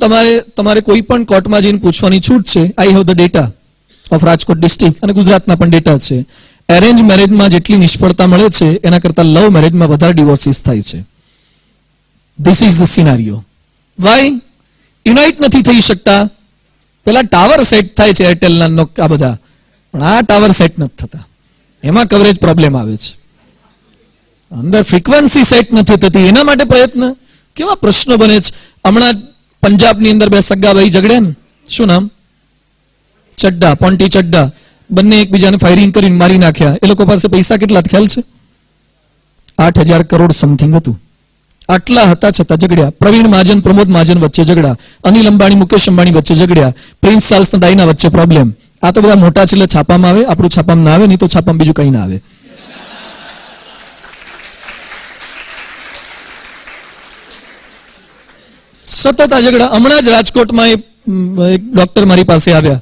[SPEAKER 1] તમારે કોઈ પણ કોર્ટમાં જઈને પૂછવાની છૂટ છે. I have the data of Rajkot district, અને ગુજરાતના પણ ડેટા છે. એરેન્જ મેરેજમાં જેટલી નિષ્ફળતા મળે છે એના કરતા લવ મેરેજમાં વધારે ડિવોર્સિસ થાય છે. This is the scenario. Why? Unite નથી થઈ શકતા. પેલા ટાવર સેટ થાય છે એરટેલના, આ બધા, પણ આ ટાવર સેટ નથી થતા. એમાં કવરેજ પ્રોબ્લેમ આવે છે, અંદર ફ્રીક્વન્સી સેટ નથી થતી. એના માટે પ્રયત્ન. કેવા પ્રશ્નો બને છે. હમણાં પંજાબની અંદર 2 સગ્ગાભાઈ ઝઘડ્યા ને, શું નામ? ચડ્ડા, પોન્ટી ચડ્ડા. બંને એકબીજાને ફાયરિંગ કરીને મારી નાખ્યા. એ લોકો પાસે પૈસા કેટલા ખ્યાલ છે? 8,000 કરોડ સમથિંગ હતું. આટલા હતા છતાં ઝઘડ્યા. પ્રવીણ મહાજન, પ્રમોદ મહાજન વચ્ચે ઝઘડા. અનિલ અંબાણી, મુકેશ અંબાણી વચ્ચે ઝઘડ્યા. પ્રિન્સ ચાર્લ્સ ના ડાયના વચ્ચે પ્રોબ્લેમ. આ તો બધા મોટા છે એટલે છાપામાં આવે. આપણું છાપામાં ના આવે, નહીં તો છાપામાં બીજું કઈ ના આવે. સતત આ ઝઘડા. હમણાં જ રાજકોટમાં એક ડોક્ટર મારી પાસે આવ્યા.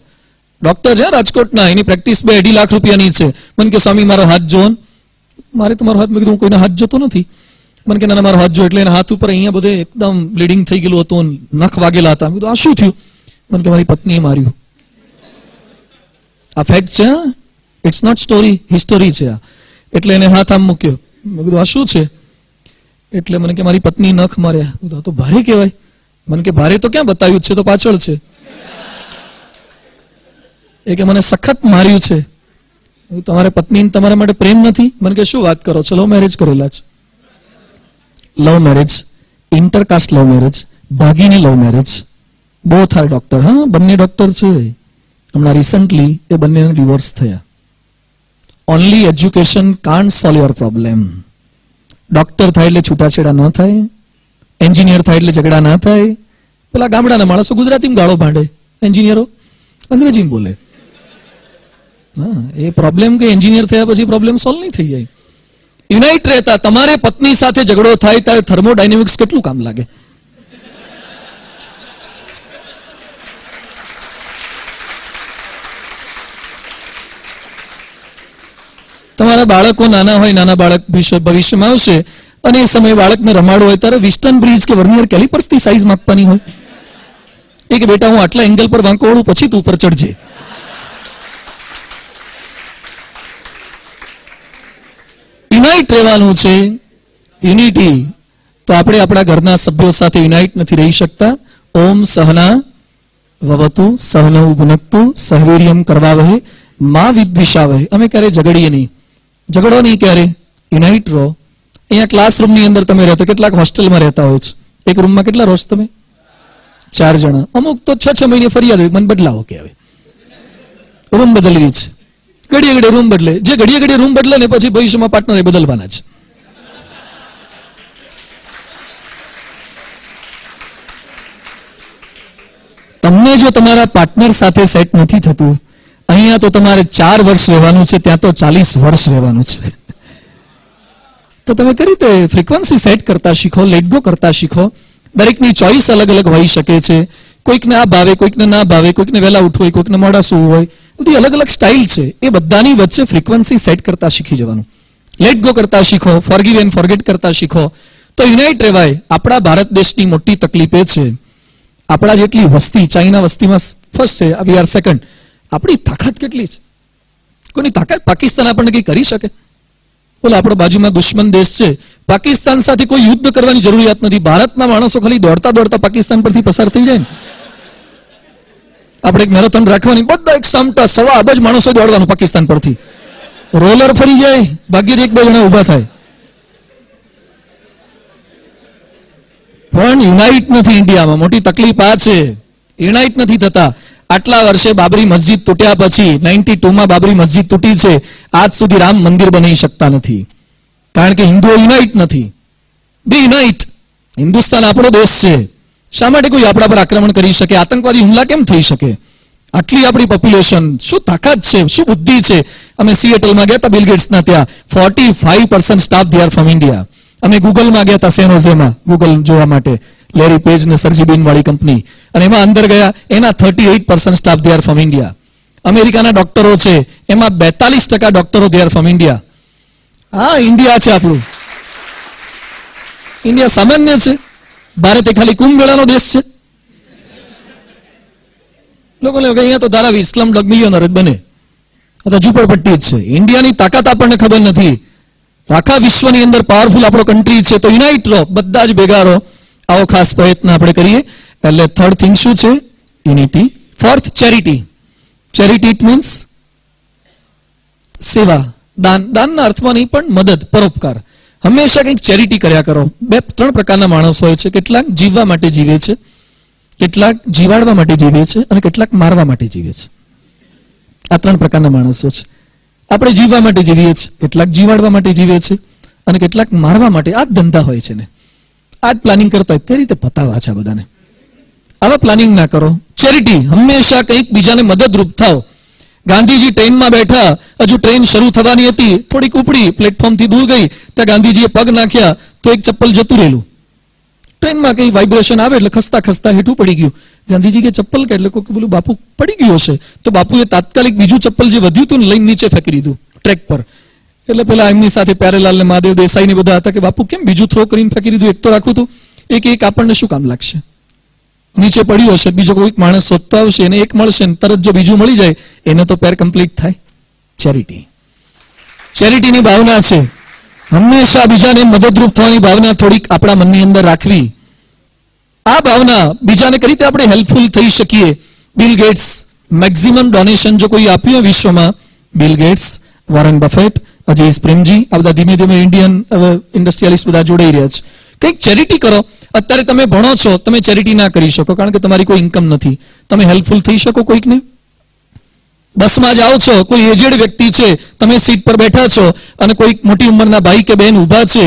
[SPEAKER 1] ડોક્ટર છે રાજકોટના, એની પ્રેક્ટિસ 2.5 લાખ રૂપિયાની છે. મને કે સ્વામી મારો હાથ જોવો. મારે તમારો હાથ? મેં કીધું હું કોઈનો હાથ જોતો નથી. મને કે ના મારો હાથ જો. એટલે એના હાથ ઉપર અહીંયા બધે એકદમ બ્લીડિંગ થઈ ગયેલું હતું, નખ વાગેલા હતા. મેં કીધું આ શું થયું? મને કે મારી પત્નીએ માર્યું. આ ફેક્ટ છે, ઇટ્સ નોટ સ્ટોરી, હિસ્ટોરી છે આ. એટલે એને હાથ આમ મૂક્યો. મેં કીધું આ શું છે? એટલે મને કે મારી પત્ની નખ માર્યા. કીધું આ તો ભારે કહેવાય. મને કે ભારે તો ક્યાં બતાવ્યું છે, તો પાછળ છે. એ કે મને સખત માર્યું છે. તમારે પત્ની તમારા માટે પ્રેમ નથી? મને કે શું વાત કરો છો, લવ મેરેજ કરેલા છે. Love marriage, intercaste love marriage, ભાગીની love marriage. Both are doctor. હા, બંને ડોક્ટર છે. હમણાં રિસન્ટલી એ બંનેના ડિવોર્સ થયા. Only education can't solve your problem. Doctor થાય એટલે છૂટાછેડા ન થાય, એન્જિનિયર થાય એટલે ઝઘડા ના થાય. પેલા ગામડાના માણસો ગુજરાતીમાં ગાળો ભાંડે, એન્જિનિયરો અંગ્રેજીમાં બોલે. હા, એ પ્રોબ્લેમ કે એન્જિનિયર થયા પછી પ્રોબ્લેમ સોલ્વ નહીં થઈ જાય. યુનાઇટ રહેતા તમારે પત્ની સાથે ઝઘડો થાય ત્યારે થર્મોડાયનેમિક્સ કેટલું કામ લાગે. તમારા બાળકો નાના હોય, નાના બાળક ભવિષ્યમાં આવશે અને એ સમયે બાળકને રમાડો હોય ત્યારે વિસ્ટન બ્રિજ કે વર્નિયર કેલિપર્સથી સાઈઝ માપવાની હોય. એ કે બેટા હું આટલા એંગલ પર વાંકો વળું પછી તું ઉપર ચડજે. યુનાઇટ રહેવાનું છે, યુનિટી. તો આપણે આપણા ઘરના સભ્યો સાથે યુનાઇટ નથી રહી શકતા. ઓમ સહના વવતુ સહનૌ ભુનક્તુ સહવીર્યમ કરવાવહે મા વિદ્વિષાવહે. અમે ક્યારે ઝઘડીએ નહીં, ઝઘડો નહીં ક્યારે, યુનાઇટ રહો. અહીંયા ક્લાસરૂમની અંદર તમે રહેતો, કેટલાક હોસ્ટેલમાં રહેતા હોય છે, એક રૂમમાં કેટલા રહો છો તમે? 4 જણા. અમુક તો 6 મહિને ફરિયાદ હોય, મને બદલાવો કે હવે રૂમ બદલવી છે. ઘડીએ ઘડીએ રૂમ બદલે, જે ઘડીએ ઘડીએ રૂમ બદલે ને પછી ભવિષ્યમાં પાર્ટનર બદલવાના છે. તમને જો તમારા પાર્ટનર સાથે સેટ નથી થતું, અહીંયા તો તમારે 4 વર્ષ રહેવાનું છે, ત્યાં તો 40 વર્ષ રહેવાનું છે. તો તમે કઈ રીતે ફ્રીક્વન્સી સેટ કરતા શીખો, લેટ ગો કરતા શીખો. દરેકની ચોઈસ અલગ અલગ હોઈ શકે છે. કોઈકને આ ભાવે, કોઈકને ના ભાવે, કોઈકને વહેલા ઉઠવું હોય, કોઈકને મોડા સૂવું હોય, બધી અલગ અલગ સ્ટાઇલ છે. એ બધાની વચ્ચે ફ્રીક્વન્સી સેટ કરતા શીખી જવાનું. લેટ ગો કરતા શીખો, ફોરગીવ એન્ડ ફોરગેટ કરતા શીખો, તો યુનાઇટ રહેવાય. આપણા ભારત દેશની મોટી તકલીફ એ છે, આપણા જેટલી વસ્તી, ચાઇના વસ્તીમાં ફર્સ્ટ છે, વી આર સેકન્ડ. આપણી તાકાત કેટલી છે? કોઈની તાકાત પાકિસ્તાન આપણને કંઈ કરી શકે? બોલો, આપણો બાજુમાં દુશ્મન દેશ છે, પાકિસ્તાન સાથે કોઈ યુદ્ધ કરવાની જરૂરિયાત નથી. ભારતના માણસો ખાલી દોડતા દોડતા પાકિસ્તાન પરથી પસાર થઈ જાય ને. આપણે એક મેરેથોન રાખવાની, બધા એક સામટા 1.25 અબજ માણસો દોડવાનું પાકિસ્તાન પરથી. રોલર ફરી જાય, ભાગ્યે 1-2 જણા ઉભા થાય. પણ યુનાઇટ નથી ઇન્ડિયામાં. મોટી તકલીફ આ છે, યુનાઇટ નથી થતા. આટલા વર્ષે બાબરી મસ્જિદ તૂટ્યા પછી 92માં બાબરી મસ્જિદ તૂટી છે, આજ સુધી રામ મંદિર બની શકતા નથી. કારણ કે હિન્દુઓ યુનાઇટ નથી. બી યુનાઇટ. હિન્દુસ્તાન આપણો દેશ છે. શા માટે કોઈ આપણા પર આક્રમણ કરી શકે? આતંકવાદી હુમલા કેમ થઈ શકે? આટલી આપણી પોપ્યુલેશન, શું તાકાત છે, શું બુદ્ધિ છે. અમે સિએટલમાં ગયા હતા બિલ ગેટ્સના ત્યાં, 45% staff they are from India. અમે ગૂગલમાં ગયા હતા, સેનોઝેમાં ગૂગલ જોવા માટે, લેરી પેજ ને સરજીબીન વાળી કંપની, અને એમાં અંદર ગયા, એના 38% staff they are from India. અમેરિકાના ડોક્ટરો છે, એમાં 42% ડોક્ટરો ધે આર ફ્રોમ ઇન્ડિયા. હા, ઇન્ડિયા છે આપણું. ઇન્ડિયા સામાન્ય છે. ભારત એ ખાલી કુંભ મેળાનો દેશ છે. લોકોને અહીંયા તો ધારાવી ઇસ્લામ ડોગ મિલિયનર જ બને, અથવા ઝૂંપડપટ્ટી જ છે. ઇન્ડિયાની તાકાત આપણને ખબર નથી. આખા વિશ્વની અંદર પાવરફુલ આપણો કન્ટ્રી છે. તો યુનાઇટ રહો, બધા જ ભેગા રહો. આવો ખાસ પ્રયત્ન આપણે કરીએ. એટલે થર્ડ થિંગ શું છે? Unity. Fourth, charity. Charity it means સેવા, દાન. દાનના અર્થમાં નહીં, પણ મદદ, પરોપકાર. હંમેશા કંઈક ચેરિટી કર્યા કરો. 2-3 પ્રકારના માણસો હોય છે. કેટલાક જીવવા માટે જીવે છે, કેટલાક જીવાડવા માટે જીવે છે, અને કેટલાક મારવા માટે જીવે છે. આ 3 પ્રકારના માણસો છે. આપણે જીવવા માટે જીવીએ છીએ, કેટલાક જીવાડવા માટે જીવે છે, અને કેટલાક મારવા માટે. આ જ ધંધા હોય છે ને. આ જ પ્લાનિંગ કરતા હોય. કઈ રીતે પતાવા છે બધાને? આવા પ્લાનિંગ ના કરો. ચેરિટી, હંમેશા કંઈક બીજાને મદદરૂપ થાવ. ગાંધીજી ટ્રેનમાં બેઠા, હજુ ટ્રેન શરૂ થવાની હતી, થોડીક ઉપડી, પ્લેટફોર્મથી દૂર ગઈ, ત્યાં ગાંધીજીએ પગ નાખ્યા તો એક ચપ્પલ જતું રહેલું. ટ્રેનમાં કઈ વાઇબ્રેશન આવે એટલે ખસતા ખસતા હેઠું પડી ગયું. ગાંધીજી કે ચપ્પલ કે, એટલે કોઈ બોલું બાપુ પડી ગયું હશે. તો બાપુએ તાત્કાલિક બીજું ચપ્પલ જે વધ્યું હતું ને લઈને નીચે ફેંકી દીધું ટ્રેક પર. એટલે પેલા એમની સાથે પ્યારેલાલ ને મહાદેવ દેસાઈ ને બધા હતા કે બાપુ કેમ બીજું થ્રો કરીને ફેંકી દીધું? એક તો રાખું હતું. એક આપણને શું કામ લાગશે? નીચે પડ્યું હશે, બીજો કોઈક માણસ શોધતો આવશે, એને એક મળશે, તરત જો બીજું મળી જાય, એને તો પેર કમ્પ્લીટ થાય. ચેરિટી. ચેરિટીની ભાવના છે. હંમેશા બીજાને મદદરૂપ થવાની ભાવના થોડીક આપણા મનની અંદર રાખવી. આ ભાવના બીજાને કઈ રીતે આપણે હેલ્પફુલ થઈ શકીએ? બિલ ગેટ્સ મેક્સિમમ ડોનેશન જો કોઈ આપ્યું વિશ્વમાં, Bill Gates, Warren Buffett, Ajay Premji, આ બધા ધીમે ધીમે ઇન્ડિયન ઇન્ડસ્ટ્રીયલિસ્ટ બધા જોડાઈ રહ્યા છે. કંઈક ચેરિટી કરો. અત્યારે તમે ભણો છો, તમે ચેરિટી ના કરી શકો કારણ કે તમારી કોઈ ઇન્કમ નથી. તમે હેલ્પફુલ થઈ શકો કોઈકને? બસમાં જાઓ છો, કોઈ એજેડ વ્યક્તિ છે, તમે સીટ પર બેઠા છો અને કોઈ મોટી ઉંમરના ભાઈ કે બહેન ઊભા છે,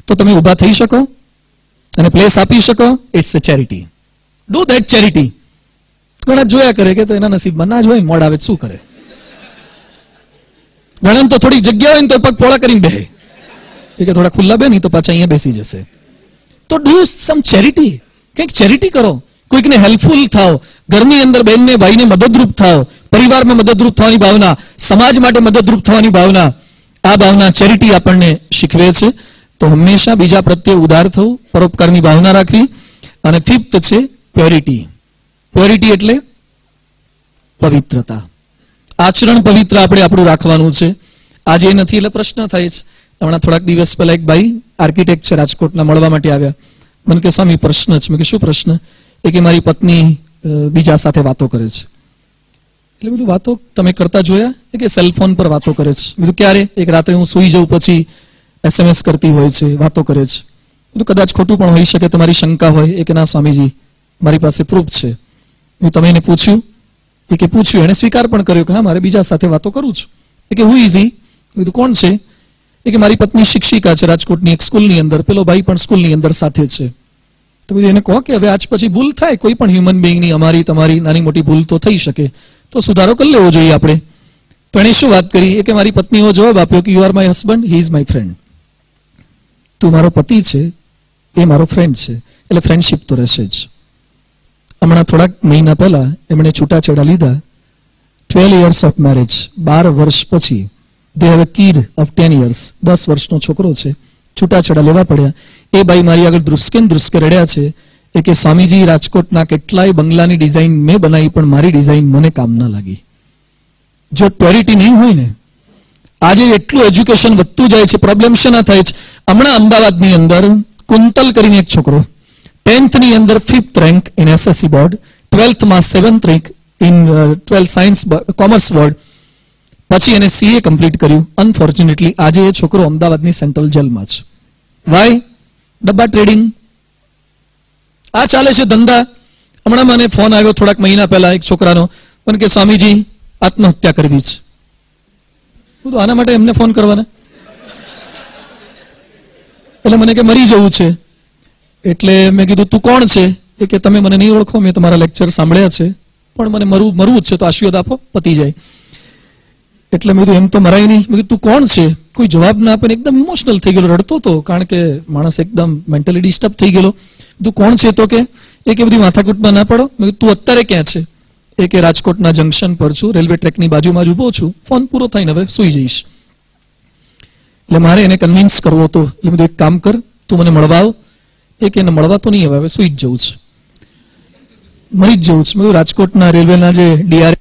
[SPEAKER 1] તો તમે ઊભા થઈ શકો? અને પ્લેસ આપી શકો, it's a charity. Do that charity. ઘણા જોયા કરે કે તો એના નસીબમાં ના જ હોય, મોડ આવે શું કરે. ઘણા તો થોડીક જગ્યા હોય ને તો પગ પોળા કરીને બેહે, કે થોડા ખુલ્લા બે નહીં તો પાછા અહીંયા બેસી જશે. તો ડુ સમ ચેરિટી. કંઈક ચેરિટી કરો, કોઈકને હેલ્પફુલ થાઓ, ઘરની અંદર બહેનને ભાઈને મદદરૂપ થાઓ, પરિવારમાં મદદરૂપ થવાની ભાવના, સમાજ માટે મદદરૂપ થવાની ભાવના, આ ભાવના ચેરિટી આપણને શીખવે છે. તો હંમેશા બીજા પ્રત્યે ઉદાર થવું, પરોપકારની ભાવના રાખવી. અને ફિફ્થ છે પ્યોરિટી. પ્યોરિટી એટલે પવિત્રતા. આચરણ પવિત્ર આપણે આપણું રાખવાનું છે. આજે નથી એટલે પ્રશ્ન થાય છે. હમણાં થોડાક દિવસ પહેલા એક ભાઈ આર્કિટેક્ટ છે રાજકોટના, મળવા માટે આવ્યા. મને કે સ્વામી પ્રશ્ન છે. મેં કે શું પ્રશ્ન? એ કે મારી પત્ની બીજા સાથે વાતો કરે છે. એટલે બધું વાતો તમે કરતા જોયા? એ કે સેલફોન પર વાતો કરે છે. બધું ક્યારે? એક રાત્રે હું સુઈ જાઉં પછી SMS કરતી હોય છે, વાતો કરે છે. બધું કદાચ ખોટું પણ હોઈ શકે, તમારી શંકા હોય. એ કે ના સ્વામીજી, મારી પાસે પ્રૂફ છે. હું તમે એને પૂછ્યું? એ કે પૂછ્યું, એને સ્વીકાર પણ કર્યો કે હા મારે બીજા સાથે વાતો કરું છું. એ કે હુ ઇઝ હી? બધું કોણ છે? એ કે મારી પત્ની શિક્ષિકા છે રાજકોટની એક સ્કૂલની અંદર, પેલો ભાઈ પણ સ્કૂલની અંદર સાથે છે. તો બધું એને કહો કે હવે આજ પછી ભૂલ થાય, કોઈ પણ હ્યુમન બિંગની, અમારી તમારી નાની મોટી ભૂલ તો થઈ શકે, તો સુધારો કરી લેવો જોઈએ આપણે. તો એણે શું વાત કરી? એ કે મારી પત્નીએ જવાબ આપ્યો કે you are my husband, he is my friend. તું મારો પતિ છે, એ મારો ફ્રેન્ડ છે, એટલે ફ્રેન્ડશિપ તો રહેશે જ. હમણાં થોડાક મહિના પહેલા એમણે છૂટાછેડા લીધા. 12 years ઓફ મેરેજ, 12 વર્ષ પછી. They have a kid of 10 years, 10 વર્ષનો છોકરો છે. છૂટાછેડા લેવા પડ્યા. એ ભાઈ મારી આગળ ધ્રુસકે રડ્યા છે. એ કે સ્વામીજી, રાજકોટના કેટલાય બંગલાની ડિઝાઇન મેં બનાવી, પણ મારી ડિઝાઇન મને કામ ના લાગી. જો પ્યોરિટી નહીં હોય ને, આજે એટલું એજ્યુકેશન વધતું જાય છે, પ્રોબ્લેમ શેના થાય છે? હમણાં અમદાવાદની અંદર કુંતલ કરીને એક છોકરો 10th ની અંદર 5th rank in SSC board, 12th માં 7th rank in 12 science commerce board, પછી એને CA કમ્પ્લીટ કર્યું. અનફોર્ચ્યુનેટલી આજે એ છોકરો અમદાવાદની સેન્ટ્રલ જેલમાં છે. વાય? ડબ્બા ટ્રેડિંગ. આ ચાલે છે ધંધા. હમણાં મને ફોન આવ્યો થોડાક મહિના પહેલા એક છોકરાનો, મને કે સ્વામીજી આત્મહત્યા કરવી છે. બધું આના માટે એમને ફોન કરવાના? એટલે મને કે મરી જવું છે. એટલે મેં કીધું તું કોણ છે? એ કે તમે મને નહીં ઓળખો, મેં તમારા લેક્ચર સાંભળ્યા છે, પણ મને મરવું જ છે, તો આશીર્વાદ આપો, પતી જાય. એટલે મેં કીધું એમ તો મરાય નહીં. મેં કીધું તું કોણ છે? કોઈ જવાબ ના આપે, એકદમ ઇમોશનલ થઈ ગયેલો, રડતો હતો, કારણ કે માણસ એકદમ મેન્ટલી ડિસ્ટર્બ થઈ ગયેલો. તું કોણ છે? તો કે એ કે બધી માથાકૂટમાં ના પડો. મેં કીધું તું અત્યારે ક્યાં છે? એ કે રાજકોટના જંકશન પર છું, રેલવે ટ્રેકની બાજુમાં જ ઊભો છું, ફોન પૂરો થઈને હવે સુઈ જઈશ. એટલે મારે એને કન્વિન્સ કરવો હતો. એટલે મેં કીધું એક કામ કર, તું મને મળવા આવ. એ કે એને મળવા તો નહીં, હવે સુઈ જ જવું છે, મરી જ જવું છે. મેં રાજકોટના રેલવેના જે DR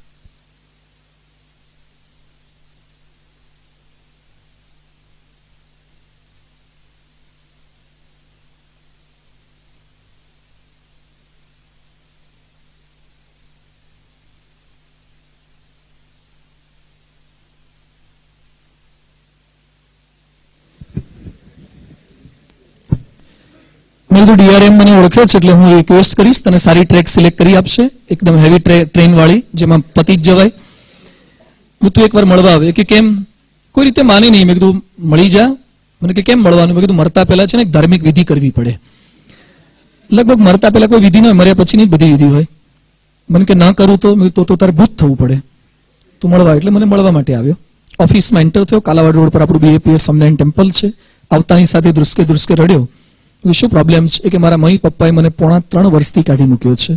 [SPEAKER 1] DRM મને ઓળખે છે, એટલે હું રિક્વેસ્ટ કરીશ, તને સારી ટ્રેક સિલેક્ટ કરી આપશે, એકદમ હેવી ટ્રેન વાળી, જેમાં પતી જ જવાય. તું એકવાર મળવા આવે. કે કેમ? કોઈ રીતે માને નહીં. મેં કીધું મળી જા. મને કે કેમ મળવાનું? મેં કીધું મરતા પહેલા છે ને એક ધાર્મિક વિધિ કરવી પડે. લગભગ મરતા પહેલા કોઈ વિધિ ન હોય, મર્યા પછીની બધી વિધિ હોય. મને કે ના કરું તો? મેં કીધું તો તારે ભૂત થવું પડે, તું મળવા. એટલે મને મળવા માટે આવ્યો. ઓફિસમાં એન્ટર થયો. કાલાવાડ રોડ પર આપણું BAPS સ્વામિનારાયણ ટેમ્પલ છે. આવતાની સાથે ધ્રુસકે રડ્યો. શું પ્રોબ્લેમ છે? કે મારા મમ્મી પપ્પાએ મને 3.5 વર્ષથી કાઢી મૂક્યો છે,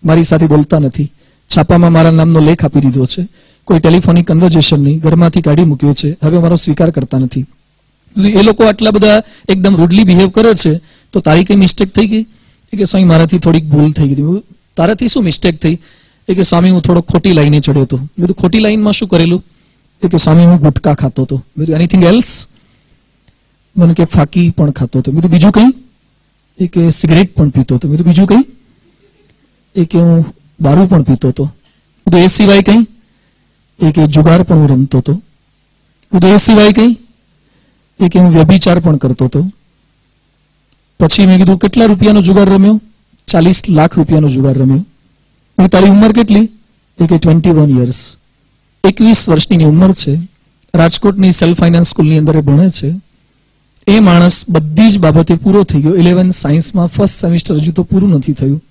[SPEAKER 1] મારી સાથે બોલતા નથી, છાપામાં મારા નામનો લેખ આપી દીધો છે, કોઈ ટેલિફોનિક કન્વર્ઝેશન નહીં, ઘરમાંથી કાઢી મૂક્યો છે, હવે મારો સ્વીકાર કરતા નથી. એ લોકો આટલા બધા એકદમ રૂડલી બિહેવ કરે છે, તો તારી કઈ મિસ્ટેક થઈ ગઈ? એ કે સ્વામી મારાથી થોડીક ભૂલ થઈ ગઈ. તારાથી શું મિસ્ટેક થઈ? એ કે સ્વામી હું થોડો ખોટી લાઈને ચડ્યો હતો. બધું ખોટી લાઈનમાં શું કરેલું? એ કે સ્વામી હું ગુટકા ખાતો હતો. બધું એનીથિંગ એલ્સ? મને કે ફાકી પણ ખાતો હતો. બધું બીજું કઈ? એ કે સિગરેટ પણ પીતો હતો. બધું બીજું કઈ? એ કે હું દારૂ પણ પીતો હતો. બધું એ સિવાય કઈ? એ કે જુગાર પણ હું રમતો હતો. બધું એ સિવાય કઈ? એ કે હું વ્યભિચાર પણ કરતો હતો. પછી મેં કીધું કેટલા રૂપિયાનો જુગાર રમ્યો? 40 લાખ રૂપિયાનો જુગાર રમ્યો. તારી ઉંમર કેટલી? એ કે 21 years. 21 વર્ષની ઉંમર છે. રાજકોટની સેલ્ફ ફાઇનાન્સ સ્કૂલની અંદર ભણે છે. એ માણસ બધી જ બાબતે પૂરો થઈ ગયો. 11 સાયન્સમાં ફર્સ્ટ સેમિસ્ટર હજુ તો પૂરું નથી થયું.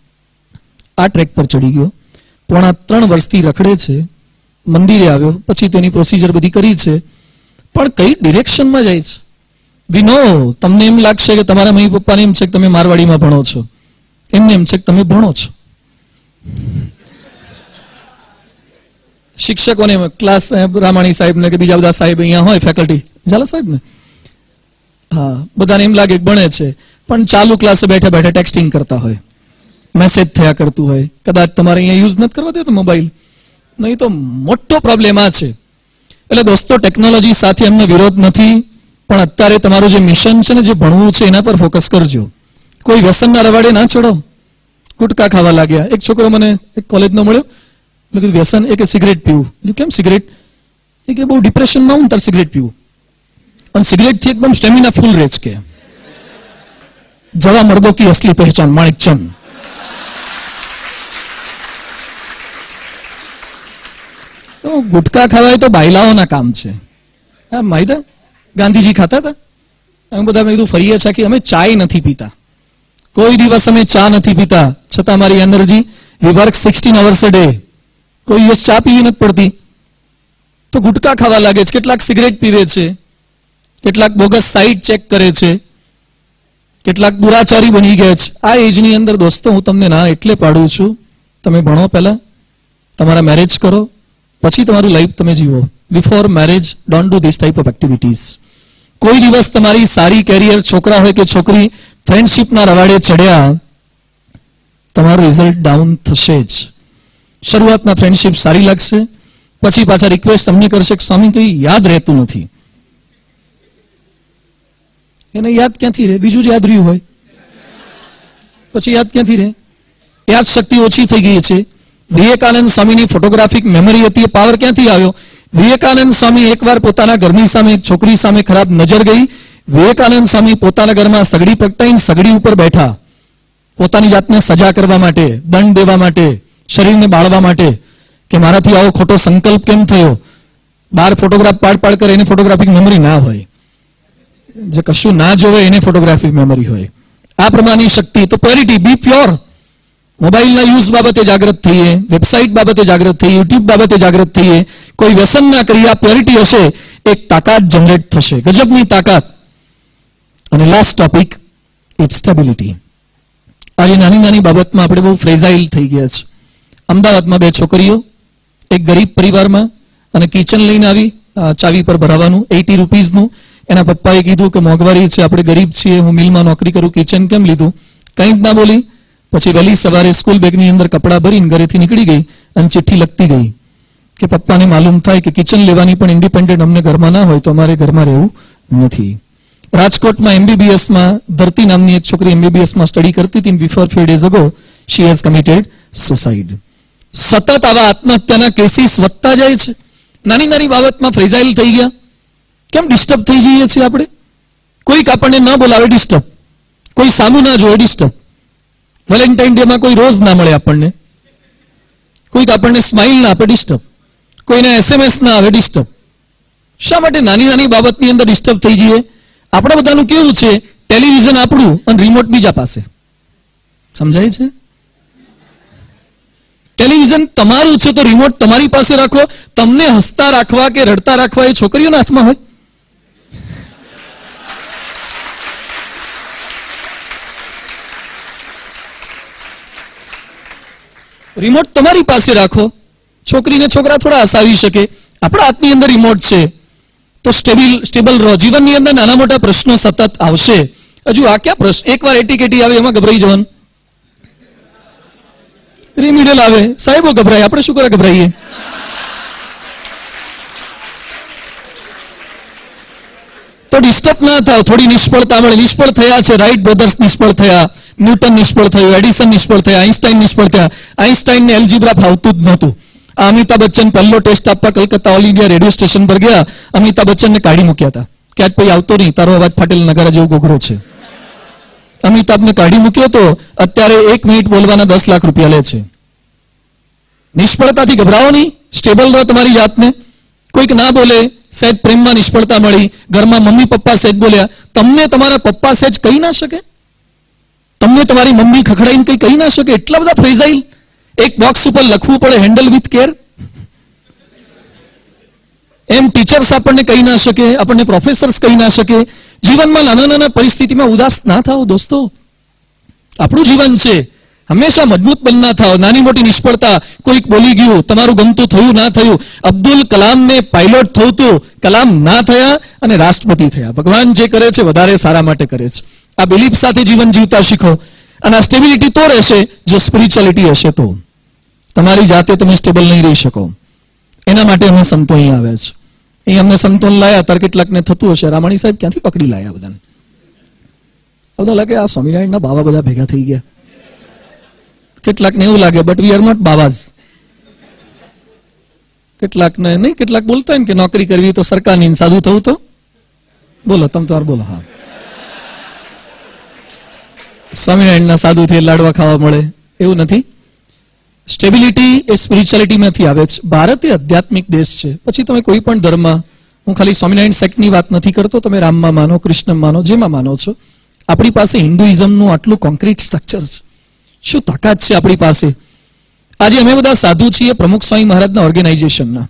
[SPEAKER 1] આ ટ્રેક પર ચડી ગયો. પોણા 3 વર્ષથી રખડે છે. મંદિરે આવ્યો, પછી તેની પ્રોસિજર બધી કરી છે, પણ કઈ ડિરેક્શનમાં જાય છે? વી નો. તમને એમ લાગશે કે તમારા મમ્મી પપ્પાને એમ છે કે તમે મારવાડીમાં ભણો છો, એમને એમ છે કે તમે ભણો છો. શિક્ષકોને ક્લાસ રામાણી સાહેબ ને કે બીજા બધા સાહેબ અહીંયા હોય ફેકલ્ટી ઝાલા સાહેબ ને, હા, બધાને એમ લાગે કે ભણે છે, પણ ચાલુ ક્લાસે બેઠા બેઠા ટેક્સ્ટિંગ કરતા હોય, મેસેજ થયા કરતું હોય. કદાચ તમારે અહીંયા યુઝ નથી કરવા દેતો મોબાઈલ, નહીં તો મોટો પ્રોબ્લેમ આ છે. એટલે દોસ્તો, ટેકનોલોજી સાથે એમને વિરોધ નથી, પણ અત્યારે તમારું જે મિશન છે ને, જે ભણવું છે એના પર ફોકસ કરજો. કોઈ વ્યસનના રવાડે ના ચડો. ગુટકા ખાવા લાગ્યા. એક છોકરો મને એક કોલેજનો મળ્યો, મેં કીધું વ્યસન? એ કે સિગરેટ પીવું. કેમ સિગરેટ? એ કે બહુ ડિપ્રેશનમાં હું તાર સિગરેટ પીવું, અને સિગરેટ થી એકદમ સ્ટેમિના ફૂલ રહે છે કે જવા મર્દો કી અસલી પહેચાન માણિકચંદ. તો ગુટકા ખાવાય તો બાયલાઓના કામ છે. હા, માહિતી ગાંધીજી ખાતા હતા. અમે બધા મેં કીધું ફરીએ છે કે અમે ચાય નથી પીતા, કોઈ દિવસ અમે ચા નથી પીતા, છતાં મારી energy, V work 16 hours a day. કોઈ દિવસ ચા પીવી નથી પડતી. તો ગુટકા ખાવા લાગે છે, કેટલાક સિગરેટ પીવે છે, કેટલાક બોગસ સાઇટ ચેક કરે છે, કેટલાક દુરાચારી બની ગયા છે. આ એજની અંદર દોસ્તો, હું તમને ના એટલે પાડું છું, તમે ભણો, પહેલા તમારા મેરેજ કરો, પછી તમારું લાઈફ તમે જીવો. Before marriage don't do this type of activities. કોઈ દિવસ તમારી સારી કેરિયર, છોકરા હોય કે છોકરી, ફ્રેન્ડશિપના રવાડે ચડ્યા, તમારું રિઝલ્ટ ડાઉન થશે જ. શરૂઆતમાં ફ્રેન્ડશિપ સારી લાગશે, પછી પાછા રિક્વેસ્ટ તમને કરશે કે સ્વામી કંઈ યાદ રહેતું નથી. એને યાદ ક્યાંથી રહે? બીજું જ યાદ રહ્યું હોય, પછી યાદ ક્યાંથી રહે? યાદ શક્તિ ઓછી થઈ ગઈ છે. વિવેકાનંદ સ્વામીની ફોટોગ્રાફિક મેમરી હતી, એ પાવર ક્યાંથી આવ્યો? વિવેકાનંદ સ્વામી એકવાર પોતાના ઘરની સામે એક છોકરી સામે ખરાબ નજર ગઈ. વિવેકાનંદ સ્વામી પોતાના ઘરમાં સગડી પ્રગટાઈને સગડી ઉપર બેઠા, પોતાની જાતને સજા કરવા માટે, દંડ દેવા માટે, શરીરને બાળવા માટે, કે મારાથી આવો ખોટો સંકલ્પ કેમ થયો. બાર ફોટોગ્રાફ પાડ કરે, એને ફોટોગ્રાફિક મેમરી ના હોય. જે કશું ના જોવે એને ફોટોગ્રાફિક મેમરી હોય. આ પ્રમાણની શક્તિ. તો પ્યોરિટી, બી પ્યોર. મોબાઈલના યુઝ બાબતે જાગૃત થઈએ, વેબસાઇટ બાબતે જાગૃત થઈએ, યુટ્યુબ બાબતે જાગૃત થઈએ. કોઈ વ્યસન ના કરી, આ પ્યોરિટી હશે, એક તાકાત જનરેટ થશે, ગજબની તાકાત. અને લાસ્ટ ટોપિક, ઇટ્સ સ્ટેબિલિટી. આજે નાની નાની બાબતમાં આપણે બહુ ફ્રેઝાઇલ થઈ ગયા છે. અમદાવાદમાં 2 છોકરીઓ, એક ગરીબ પરિવારમાં, અને કિચન લઈને આવી, ચાવી પર ભરાવાનું 80 રૂપીઝનું. એના પપ્પાએ કીધું કે મોંઘવારી છે, આપણે ગરીબ છીએ, હું મિલમાં નોકરી કરું, કિચન કેમ લીધું? કંઈ જ ના બોલી. પછી વહેલી સવારે સ્કૂલ બેગની અંદર કપડાં ભરીને ઘરેથી નીકળી ગઈ, અને ચિઠ્ઠી લખતી ગઈ કે પપ્પાને માલુમ થાય કે કિચન લેવાની પણ ઇન્ડિપેન્ડન્ટ અમને ઘરમાં ના હોય, તો અમારે ઘરમાં રહેવું નથી. રાજકોટમાં MBBSમાં ધરતી નામની એક છોકરી MBBSમાં સ્ટડી કરતી હતી. Before few days ago she has committed suicide. સતત આવા આત્મહત્યાના કેસીસ વધતા જાય છે. નાની નાની બાબતમાં ફ્રેઝાઇલ થઈ ગયા. કેમ ડિસ્ટર્બ થઈ જઈએ છીએ આપણે? કોઈક આપણને ન બોલાવે, ડિસ્ટર્બ. કોઈ સામું ના જોવે, ડિસ્ટર્બ. વેલેન્ટાઇન ડે માં કોઈ રોઝ ના મળે આપણને, કોઈક આપણને સ્માઇલ ના આપે, ડિસ્ટર્બ. કોઈને SMS ના આવે, ડિસ્ટર્બ. શા માટે નાની નાની બાબતની અંદર ડિસ્ટર્બ થઈ જઈએ? આપણા બધાનું કેવું છે, ટેલિવિઝન આપણું અને રિમોટ બીજા પાસે. સમજાય છે? ટેલિવિઝન તમારું છે તો રિમોટ તમારી પાસે રાખો. તમને હસતા રાખવા કે રડતા રાખવા એ છોકરીઓના હાથમાં હોય. રિમોટ તમારી પાસે રાખો. છોકરીને છોકરા થોડા હસાવી શકે. આપણા હાથની અંદર રિમોટ છે, તો સ્ટેબલ રહો. જીવનની અંદર નાના મોટા પ્રશ્નો સતત આવશે. હજુ આ ક્યાં પ્રશ્ન? એકવાર એટીકેટી આવે એમાં ગભરાઈ જવાનું. રિમિડલ આવે, સાહેબો ગભરાય, આપણે શું કરે ગભરાઈએ? તો ડિસ્ટર્બ ના થાવ. થોડી નિષ્ફળતા મળે. નિષ્ફળ થયા છે, રાઇટ બ્રધર્સ નિષ્ફળ થયા, ન્યૂટન નિષ્ફળ થયું, એડિસન નિષ્ફળ થયા, આઈન્સ્ટાઈન નિષ્ફળ થયા. આઈન્સ્ટાઈનને એલ્જીબ્રા ફાવતું જ નહોતું. અમિતાભ બચ્ચન પહેલો ટેસ્ટ આપવા Calcutta all India radio station પર ગયા. અમિતાભ બચ્ચનને કાઢી મૂક્યા હતા કે આજ પછી આવતો નહીં, તારો અવાજ ફાટેલ નગારા જેવો ઘોઘરો છે. અમિતાભને કાઢી મૂક્યો તો અત્યારે 1 મિનિટ બોલવાના 10 લાખ રૂપિયા લે છે. નિષ્ફળતાથી ગભરાવો નહીં, સ્ટેબલ રહો તમારી જાતને. કોઈક ના બોલે, સહેજ પ્રેમમાં નિષ્ફળતા મળી, ઘરમાં મમ્મી પપ્પા સહેજ બોલ્યા, તમને તમારા પપ્પા સહેજ કહી ના શકે? તમને તમારી મમ્મી ખખડાઈને કંઈ કહી ના શકે? એટલા બધા ફ્રેઝાઇલ. એક બોક્સ ઉપર લખવું પડે હેન્ડલ વિથ કેર. એમ ટીચર્સ આપણને કહી ના શકે, આપણને પ્રોફેસર્સ કહી ના શકે. જીવનમાં નાના નાના પરિસ્થિતિમાં ઉદાસ ના થાઓ દોસ્તો. આપણું જીવન છે, હંમેશા મજબૂત બનના થાઓ. નાની મોટી નિષ્ફળતા, કોઈક બોલી ગયું, તમારું ગમતું થયું ના થયું. અબ્દુલ કલામને પાયલોટ થયું હતું, કલામ ના થયા અને રાષ્ટ્રપતિ થયા. ભગવાન જે કરે છે વધારે સારા માટે કરે છે. આ બિલીફ સાથે જીવન જીવતા શીખો. અને આ સ્ટેબિલિટી તો રહેશે જો સ્પિરિચ્યુઆલિટી હશે તો. તમારી જાતે તમે સ્ટેબલ નહીં રહી શકો. એના માટે અમે સંતો અહીં આવ્યા છે. અહીં અમને સંતોન લાયા, તાર કેટલાકને થતું હશે રામાણી સાહેબ ક્યાંથી પકડી લાયા બધાને? બધા લાગે આ સ્વામિનારાયણના બાવા બધા ભેગા થઈ ગયા. કેટલાકને એવું લાગે બટ વી આર નોટ બાવાઝ. કેટલાકને નહીં, કેટલાક બોલતા હોય કે નોકરી કરવી તો સરકારની, સાધુ થવું તો બોલો તમ તમાર બોલો. હા, સ્વામિનારાયણના સાધુથી લાડવા ખાવા મળે એવું નથી. સ્ટેબિલિટી એ સ્પિરિચ્યુઆલિટીમાંથી આવે છે. ભારત એ આધ્યાત્મિક દેશ છે. પછી તમે કોઈ પણ ધર્મ, હું ખાલી સ્વામિનારાયણ સેક્ટની વાત નથી કરતો, તમે રામમાં માનો, કૃષ્ણ માનો, જેમાં માનો છો. આપણી પાસે હિન્દુઇઝમનું આટલું કોન્ક્રીટ સ્ટ્રક્ચર છે. શું તાકાત છે આપણી પાસે. આજે અમે બધા સાધુ છીએ પ્રમુખ સ્વામી મહારાજના ઓર્ગેનાઇઝેશનના.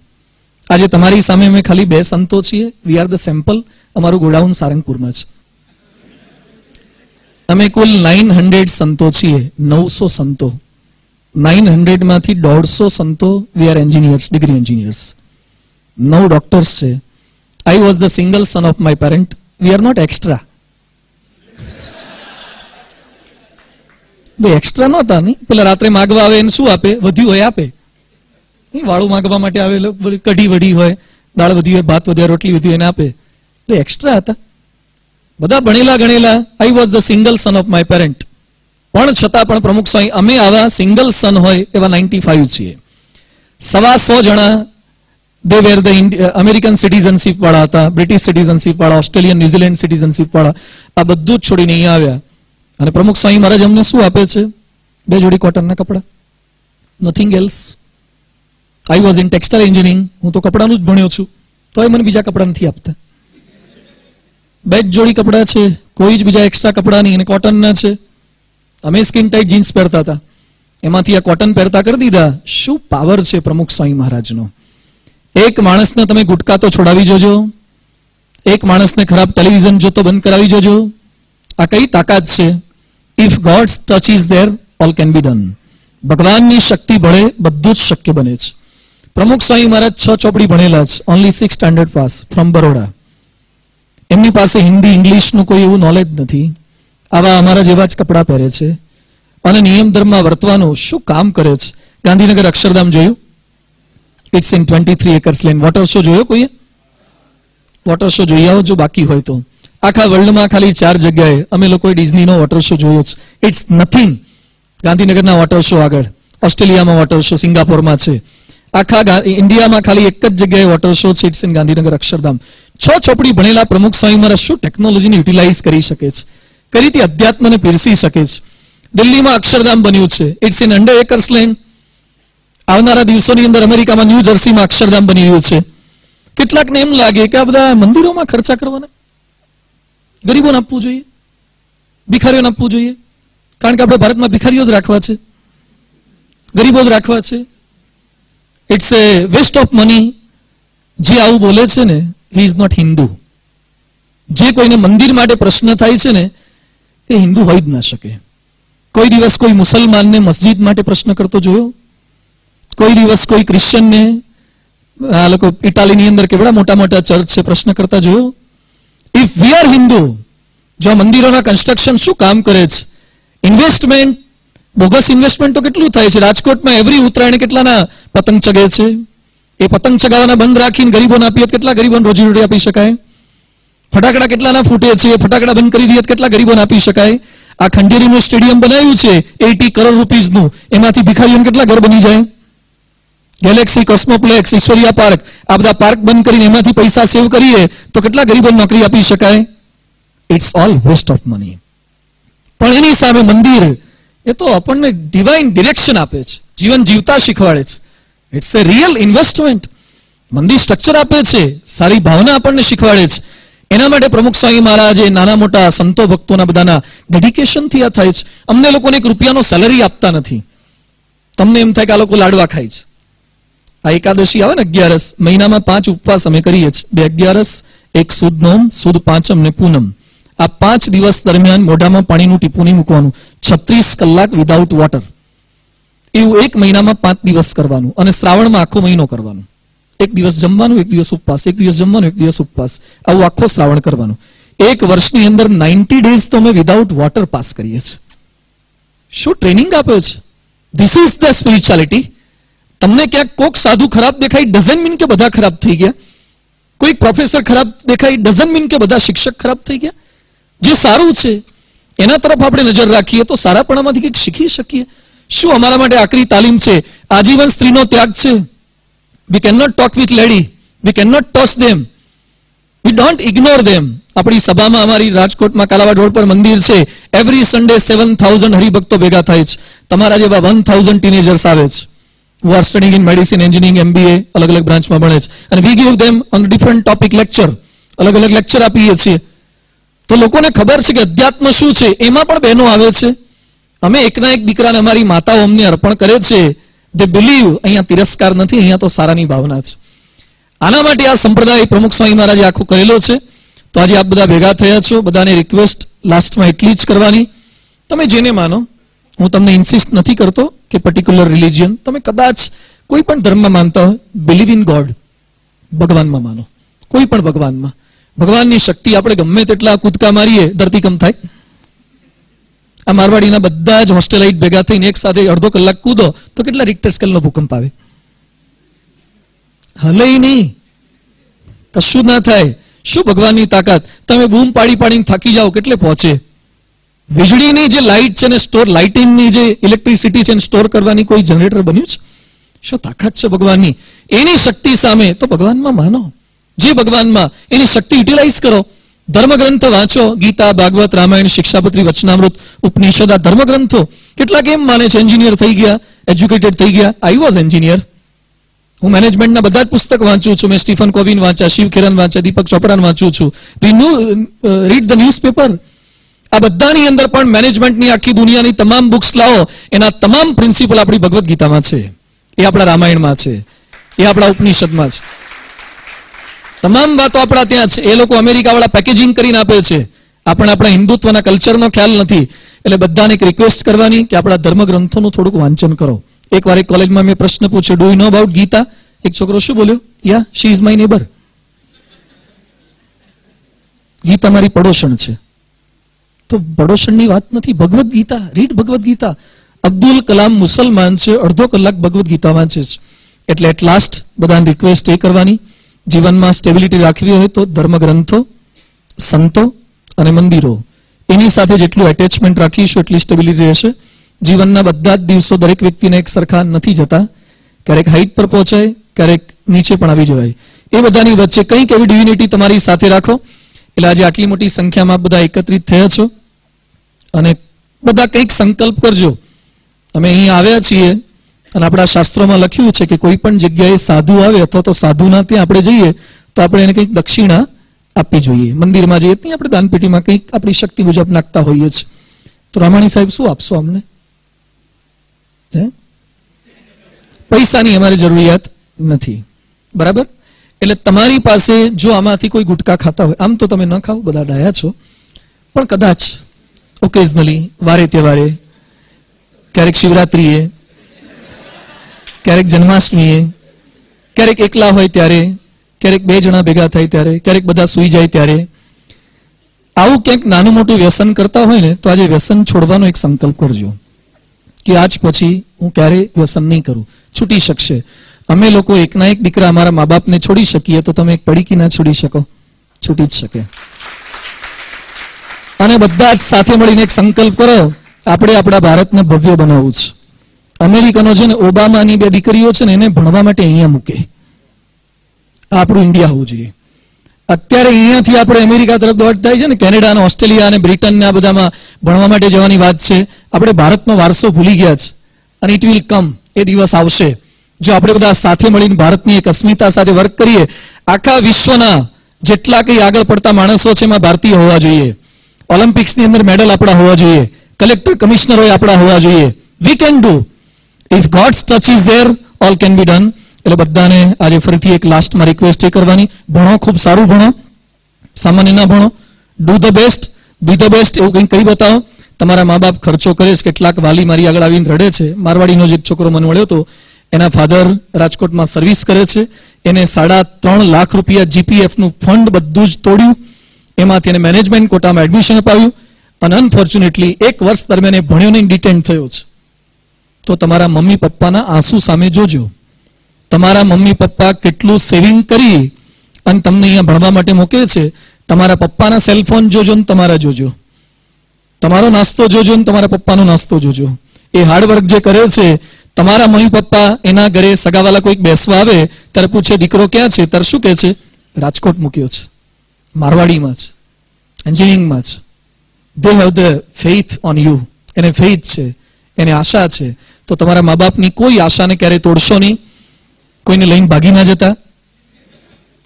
[SPEAKER 1] આજે તમારી સામે અમે ખાલી 2 સંતો છીએ. We are the sample. અમારું ગોડાઉન સારંગપુરમાં છે. અમે કુલ 900 સંતો છીએ. 900 સંતો. 900 માંથી 150 સંતો we are engineers, degree engineers. 9 doctors છે. I was the single son of my parent. We are not extra. બે એક્સ્ટ્રા નહોતા નહીં. પેલા રાત્રે માગવા આવે એને શું આપે? વધ્યું હોય આપે. વાળું માગવા માટે આવે, કઢી વઢી હોય, દાળ વધી હોય, ભાત વધ્યા, રોટલી વધી હોય એને આપે. બે એક્સ્ટ્રા હતા. બધા ભણેલા ગણેલા. I was the single son of my parent. પણ છતાં પણ પ્રમુખ સ્વામી અમે આવા સિંગલ સન હોય એવા 95 છીએ. 125 જણા દે વેર ધ અમેરિકન સિટીઝનશીપ વાળા હતા, બ્રિટિશ સિટીઝનશીપ વાળા, ઓસ્ટ્રેલિયન, ન્યુઝીલેન્ડ સિટીઝનશીપ વાળા. આ બધું જ છોડીને અહીંયા આવ્યા. અને પ્રમુખ સ્વામી મહારાજ અમને શું આપે છે? 2 જોડી કોટનના કપડા. Nothing else. I was in textile engineering. હું તો કપડાનું જ ભણ્યો છું, તોય મને બીજા કપડા નથી આપતા. 2 જોડી કપડા છે, કોઈ જ બીજા એક્સ્ટ્રા કપડા નહીં, અને કોટનના છે. અમે સ્કિન ટાઈટ જીન્સ પહેરતા હતા, એમાંથી આ કોટન પહેરતા કરી દીધા. શું પાવર છે પ્રમુખ સ્વામી મહારાજનો. એક માણસને તમે ગુટકા તો છોડાવી જોજો, એક માણસને ખરાબ ટેલિવિઝન જોતો બંધ કરાવી જોજો. આ કઈ તાકાત છે? If gods touch is there all can be done. ભગવાનની શક્તિ ભળે બધું જ શક્ય બને છે. પ્રમુખ સ્વામી મહારાજ 6 ચોપડી ભણેલા છે, only 6 standard pass from Baroda. એમની પાસે હિન્દી, ઇંગ્લિશનું કોઈ એવું નોલેજ નથી. આવા અમારા જેવા જ કપડાં પહેરે છે અને નિયમ ધર્મમાં વર્તવાનું શું કામ કરે છે. ગાંધીનગર અક્ષરધામ જોયું? It's in 23 acres land. Water show જોયો કોઈએ? વોટર શો જોઈ આવો જો બાકી હોય તો. આખા વર્લ્ડમાં ખાલી 4 જગ્યાએ અમે લોકોએ ડિઝનીનો વોટર શો જોયો છે. ઇટ્સ નથિંગ ગાંધીનગરના વોટર શો આગળ. ઓસ્ટ્રેલિયામાં વોટર શો, સિંગાપોરમાં છે. આખા ઇન્ડિયામાં ખાલી એક જ જગ્યાએ વોટર શો છે. It's in Gandhinagar Akshardham. 6 ચોપડી ભણેલા પ્રમુખ સ્વામી મહારાજ શું ટેકનોલોજીને યુટિલાઇઝ કરી શકે છે, કઈ રીતે અધ્યાત્મને પીરસી શકે છે. દિલ્હીમાં અક્ષરધામ બન્યું છે. It's in 100 acres land. આવનારા દિવસોની અંદર અમેરિકામાં ન્યૂ જર્સીમાં અક્ષરધામ બની રહ્યું છે. કેટલાકને એમ લાગે કે આ બધા મંદિરોમાં ખર્ચા કરવાના, ગરીબોને આપવું જોઈએ, ભિખારીઓને આપવું જોઈએ. કારણ કે આપણે ભારતમાં ભિખારીઓ જ રાખવા છે, ગરીબો જ રાખવા છે. It's a waste of money. જે આવું બોલે છે ને, હી ઇઝ નોટ હિન્દુ. જે કોઈને મંદિર માટે પ્રશ્ન થાય છે ને, એ હિન્દુ હોઈ જ ના શકે. કોઈ દિવસ કોઈ મુસલમાનને મસ્જિદ માટે પ્રશ્ન કરતો જોયો? કોઈ દિવસ કોઈ ક્રિશ્ચનને, આ લોકો ઇટાલીની અંદર કેવડા મોટા મોટા ચર્ચ છે, પ્રશ્ન કરતા જોયો? ઇફ વી આર હિન્દુ, જો મંદિરોના કન્સ્ટ્રક્શન શું કામ કરે છે? ઇન્વેસ્ટમેન્ટ, બોગસ ઇન્વેસ્ટમેન્ટ તો કેટલું થાય છે. રાજકોટમાં એવરી ઉત્તરાયણ કેટલાના પતંગ ચગે છે. એ પતંગ ચગાવવાના બંધ રાખીને ગરીબોને આપીએ કેટલા ગરીબોને રોજીરોટી આપી શકાય? ફટાકડા કેટલાના ફૂટે છે, ફટાકડા બંધ કરી દઈએ કેટલા ગરીબોને આપી શકાય? આ ખંડેરીનું સ્ટેડિયમ બનાવ્યું છે 80 કરોડ રૂપીસનું, એમાંથી ભિખારીઓને કેટલા ઘર બની જાય? ગેલેક્સી, કોસ્મોપ્લેક્સ, ઈશ્વરિયા પાર્ક, આ બધા પાર્ક બંધ કરીને એમાંથી પૈસા સેવ કરીએ તો કેટલા ગરીબોને નોકરી આપી શકાય? It's all waste of money. પણ એની સામે મંદિર, એ તો આપણને ડિવાઇન ડિરેક્શન આપે છે, જીવન જીવતા શીખવાડે છે. It's a real investment. મંદિર સ્ટ્રક્ચર આપે છે, સારી ભાવના આપણને શીખવાડે છે. એના માટે પ્રમુખ સ્વામી મહારાજે નાના મોટા સંતો ભક્તોના બધાના ડેડિકેશનથી આ થાય છે. અમને લોકોને એક રૂપિયાનો સેલરી આપતા નથી. તમને એમ થાય કે આ લોકો લાડવા ખાય છે. આ એકાદશી આવે ને 11, મહિનામાં 5 ઉપવાસ અમે કરીએ છીએ. 2 11, 1 સુદ નોમ, સુદ પાંચમ ને પૂનમ. આ 5 દિવસ દરમિયાન મોઢામાં પાણીનું ટીપું નહીં મૂકવાનું. 36 કલાક વિધાઉટ વોટર. એવું 1 મહિનામાં 5 દિવસ કરવાનું. અને શ્રાવણમાં આખો મહિનો કરવાનું. 1 દિવસ જમવાનું, 1 દિવસ ઉપવાસ, 1 દિવસ જમવાનું, 1 દિવસ ઉપવાસ. આવું આખો શ્રાવણ કરવાનું. 1 વર્ષની અંદર 90 ડેઝ તો અમે વિધાઉટ વોટર પાસ કરીએ છીએ. શું ટ્રેનિંગ આપ્યો છે? This is the spirituality. તમને ક્યાંક કોક સાધુ ખરાબ દેખાય ડઝન્ટ મીન કે બધા ખરાબ થઈ ગયા. કોઈક પ્રોફેસર ખરાબ દેખાય ડઝન્ટ મીન કે બધા શિક્ષક ખરાબ થઈ ગયા. જે સારું છે એના તરફ આપણે નજર રાખીએ તો સારાપણામાંથી કંઈક શીખી શકીએ. શું અમારા માટે આકરી તાલીમ છે? આજીવન સ્ત્રીનો ત્યાગ છે. We cannot talk with lady. We cannot toss them. We don't ignore them. આપણી સભામાં અમારી રાજકોટમાં કાલાવાડ રોડ પર મંદિર છે. એવરી સન્ડે 7000 હરિભક્તો ભેગા થાય છે. તમારા જેવા 1000 ટીનેજર્સ આવે છે. who are studying in medicine, engineering, MBA, અલગ અલગ બ્રાન્ચમાં ભણે છે. અને we give them on different topic lecture. અલગ અલગ લેક્ચર આપીએ છીએ. તો લોકોને ખબર છે કે અધ્યાત્મ શું છે. એમાં પણ બહેનો આવે છે. અમે એકના એક દીકરાને અમારી માતાઓ અમને અર્પણ કરે છે. they believe. અહીંયા તિરસ્કાર નથી, અહીંયા તો સારાની ભાવના છે. આના માટે આ સંપ્રદાય પ્રમુખ સ્વામી મહારાજે આખો કરેલો છે. તો આજે આપ બધા ભેગા થયા છો. બધાને રિક્વેસ્ટ લાસ્ટમાં એટલી જ કરવાની, તમે જેને માનો, હું તમને ઇન્સિસ્ટ નથી કરતો કે પર્ટિક્યુલર રિલિજિયન, તમે કદાચ કોઈ પણ ધર્મમાં માનતા હોય, બિલીવ ઇન ગોડ. ભગવાનમાં માનો, કોઈ પણ ભગવાનમાં. ભગવાનની શક્તિ આપણે ગમે તેટલા કૂદકા મારીએ ધરતીકંપ થાય. આ મારવાડીના બધા જ હોસ્ટેલાઇટ ભેગા થઈને એક સાથે અડધો કલાક કૂદો તો કેટલા રિક્ટર સ્કેલનો ભૂકંપ આવે? હલે નહીં, કશું ના થાય. શું ભગવાનની તાકાત? તમે બૂમ પાડી પાડીને થાકી જાઓ, કેટલે પહોંચે? વીજળીની જે લાઇટ છે ને સ્ટોર, લાઇટિંગની જે ઇલેક્ટ્રિસિટી છે ને સ્ટોર કરવાની કોઈ જનરેટર બન્યું છે? શું તાકાત છે ભગવાનની? એની શક્તિ સામે તો ભગવાનમાં માનો. જે ભગવાનમાં, એની શક્તિ યુટિલાઇઝ કરો. ધર્મગ્રંથ વાંચો, ગીતા, ભાગવત, રામાયણ, શિક્ષાપત્રી, વચનામૃત, ઉપનિષદ, આ ધર્મગ્રંથો. કેટલા કેમ માને છે એન્જિનિયર થઈ ગયા, એજ્યુકેટેડ થઈ ગયા? I was engineer. હું મેનેજમેન્ટના બધા જ પુસ્તક વાંચું છું. મેં સ્ટીફન કોવિન વાંચ્યા, શિવ ખેરન વાંચ્યા, દીપક ચોપરાને વાંચું છું. વી રીડ ધ ન્યૂઝપેપર. આ બધાની અંદર પણ મેનેજમેન્ટની આખી દુનિયાની તમામ બુક્સ લાવો, એના તમામ પ્રિન્સિપલ આપણી ભગવદ્ ગીતામાં છે, એ આપણા રામાયણમાં છે, એ આપણા ઉપનિષદમાં છે. તમામ વાતો આપણા ત્યાં છે. એ લોકો અમેરિકાવાળા પેકેજિંગ કરીને આપે છે. આપણા હિન્દુત્વના કલ્ચરનો ખ્યાલ નથી. એટલે બધાને એક રિક્વેસ્ટ કરવાની કે આપણા ધર્મગ્રંથોનું થોડુંક વાંચન કરો. એકવાર એક કોલેજમાં મેં પ્રશ્ન પૂછ્યો, do you know about Gita? એક છોકરો શું બોલ્યો? Ya, she is my neighbour. Gita મારી પડોશણ છે. તો પડોશણની વાત નથી. ભગવદ્ ગીતા, રીડ ભગવદ્ ગીતા. અબ્દુલ કલામ મુસલમાન છે, અડધો કલાક ભગવદ્ ગીતા વાંચે છે. એટલે એટ લાસ્ટ બધાને રિક્વેસ્ટ એ કરવાની, જીવનમાં સ્ટેબિલિટી રાખવી હોય તો ધર્મગ્રંથો, સંતો અને મંદિરો, એની સાથે જેટલું એટેચમેન્ટ રાખીશું એટલી સ્ટેબિલિટી રહેશે. જીવનના બધા જ દિવસો દરેક વ્યક્તિને એક સરખા નથી જતા. ક્યારેક હાઈટ પર પહોંચાય, ક્યારેક નીચે પણ આવી જવાય. એ બધાની વચ્ચે કંઈક એવી ડિવિનિટી તમારી સાથે રાખો. એટલે આજે આટલી મોટી સંખ્યામાં બધા એકત્રિત થયા છો અને બધા કંઈક સંકલ્પ કરજો. અમે અહીં આવ્યા છીએ અને આપણા શાસ્ત્રોમાં લખ્યું છે કે કોઈ પણ જગ્યાએ સાધુ આવે અથવા તો સાધુના ત્યાં આપણે જઈએ તો આપણે એને કંઈક દક્ષિણા આપવી જોઈએ. મંદિરમાં જઈએ ત્યાં આપણે દાનપેટીમાં કંઈક આપણી શક્તિ મુજબ નાખતા હોઈએ છીએ. તો રામાણી સાહેબ શું આપશો અમને? પૈસાની અમારી જરૂરિયાત નથી, બરાબર? એટલે તમારી પાસે જો આમાંથી કોઈ ગુટકા ખાતા હોય, આમ તો તમે ન ખાઓ, બધા ડાયા છો, પણ કદાચ ઓકેઝનલી, વારે તહેવારે, ક્યારેક શિવરાત્રીએ, ક્યારેક જન્માષ્ટમીએ, ક્યારેક એકલા હોય ત્યારે, ક્યારેક 2 જણા ભેગા થાય ત્યારે, ક્યારેક બધા સૂઈ જાય ત્યારે, આવું ક્યાંક નાનું મોટું વ્યસન કરતા હોય ને તો આજે વ્યસન છોડવાનો એક સંકલ્પ કરજો કે આજ પછી હું ક્યારેય વ્યસન નહીં કરું. છૂટી શકશે. અમે લોકો એકના એક દીકરા અમારા મા બાપને છોડી શકીએ તો તમે એક પડીકી ના છોડી શકો? છૂટી જ શકે. અને બધા જ સાથે મળીને એક સંકલ્પ કરો, આપણે આપણા ભારતને ભવ્ય બનાવવું છે. અમેરિકનો છે ને, ઓબામાની 2 દીકરીઓ છે ને, એને ભણવા માટે અહીંયા મૂકે. આપણું ઇન્ડિયા હોવું જોઈએ. અત્યારે અહીંયાથી આપણે અમેરિકા તરફ દોડતા છે ને, કેનેડા અને ઓસ્ટ્રેલિયા અને બ્રિટન ને આ બધામાં ભણવા માટે જવાની વાત છે. આપણે ભારતનો વારસો ભૂલી ગયા છે અને ઇટ વિલ કમ. એ દિવસ આવશે જો આપણે બધા સાથે મળીને ભારતની એક અસ્મિતા સાથે વર્ક કરીએ, આખા વિશ્વના જેટલા કઈ આગળ પડતા માણસો છે એમાં ભારતીય હોવા જોઈએ, ઓલિમ્પિક્સની અંદર મેડલ આપણા હોવા જોઈએ, કલેક્ટર કમિશનરો આપણા હોવા જોઈએ. We can do if gods touch is there, all can be done. એટલે બધાને આજે ફરીથી એક લાસ્ટમાં રિક્વેસ્ટ એ કરવાની, ભણો, ખૂબ સારું ભણો, સામાન્ય ના ભણો, do the best, B the best, એવું કંઈક કરી બતાવો. તમારા મા બાપ ખર્ચો કરે છે, કેટલાક વાલી મારી આગળ આવીને રડે છે. મારવાડીનો જ એક છોકરો મને મળ્યો હતો, એના ફાધર રાજકોટમાં સર્વિસ કરે છે, એને 3.5 લાખ રૂપિયા GPF નું ફંડ બધું જ તોડ્યું, એમાંથી એને મેનેજમેન્ટ કોટામાં એડમિશન અપાવ્યું અને અનફોર્ચ્યુનેટલી 1 વર્ષ દરમિયાન એ ભણ્યો નહીં, ડિટેન થયો છે. તો તમારા મમ્મી પપ્પાના આંસુ સામે જોજો. તમારા મમ્મી પપ્પા કેટલું સેવિંગ કરી અને તમને અહીંયા ભણવા માટે મૂકે છે. તમારા પપ્પાના સેલફોન જોજો ને તમારા જોજો, તમારો નાસ્તો જોજો ને તમારા પપ્પાનો નાસ્તો જોજો. એ હાર્ડવર્ક જે કરે છે, તમારા મમ્મી પપ્પા એના ઘરે સગાવાલા કોઈક બેસવા આવે ત્યારે પૂછે દીકરો ક્યાં છે, ત્યારે શું કહે છે, રાજકોટ મૂક્યો છે, મારવાડીમાં છે, એન્જિનિયરિંગમાં છે. દે have the faith on you. એને ફેઇથ છે, એને આશા છે. તો તમારા મા બાપની કોઈ આશાને ક્યારેય તોડશો નહીં, કોઈને લઈને ભાગી ના જતા.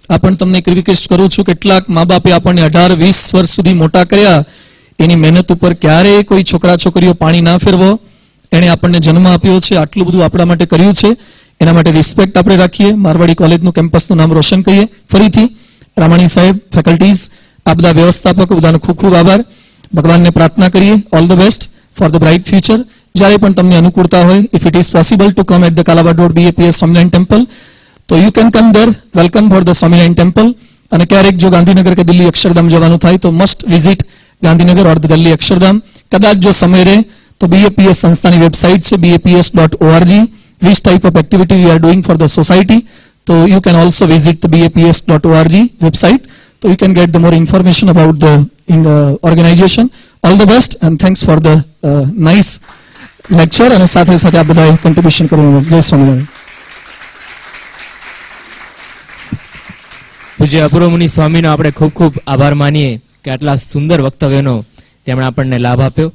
[SPEAKER 1] આ પણ તમને એક રિક્વેસ્ટ કરું છું, કેટલાક મા બાપે આપણને 18-20 વર્ષ સુધી મોટા કર્યા, એની મહેનત ઉપર ક્યારેય કોઈ છોકરા છોકરીઓ પાણી ના ફેરવો. એણે આપણને જન્મ આપ્યો છે, આટલું બધું આપણા માટે કર્યું છે, એના માટે રિસ્પેક્ટ આપણે રાખીએ. મારવાડી કોલેજનું કેમ્પસનું નામ રોશન કરીએ. ફરીથી રામાણી સાહેબ, ફેકલ્ટીઝ, આ બધા વ્યવસ્થાપકો, બધાનો ખૂબ ખૂબ આભાર. ભગવાનને પ્રાર્થના કરીએ, all the best for the bright future. જ્યારે પણ તમને અનુકૂળતા હોય, if it is possible to come at the Kalawad road BAPS Swaminarayan temple, તો you can come there. Welcome for the Swaminarayan temple. અને ક્યારેક જો ગાંધીનગર કે દિલ્હી અક્ષરધામ જવાનું થાય તો મસ્ટ વિઝિટ ગાંધીનગર ઓર દિલ્હી અક્ષરધામ. કદાચ જો સમય રહે તો BAPS સંસ્થાની વેબસાઇટ છે baps.org. which type of activity we are doing for the society, so you can also visit the baps.org website, so you can get the more information about the organization. All the best and thanks for the nice lecture અને સાથે સાથે આ બધાએ contribution કર્યું. જય સ્વામિનારાયણ.
[SPEAKER 2] પૂજ્ય અપૂર્વ મુનિ સ્વામીનો આપણે ખૂબ ખૂબ આભાર માનીએ કે આટલા સુંદર વક્તવ્યનો તેમણે આપણને લાભ આપ્યો.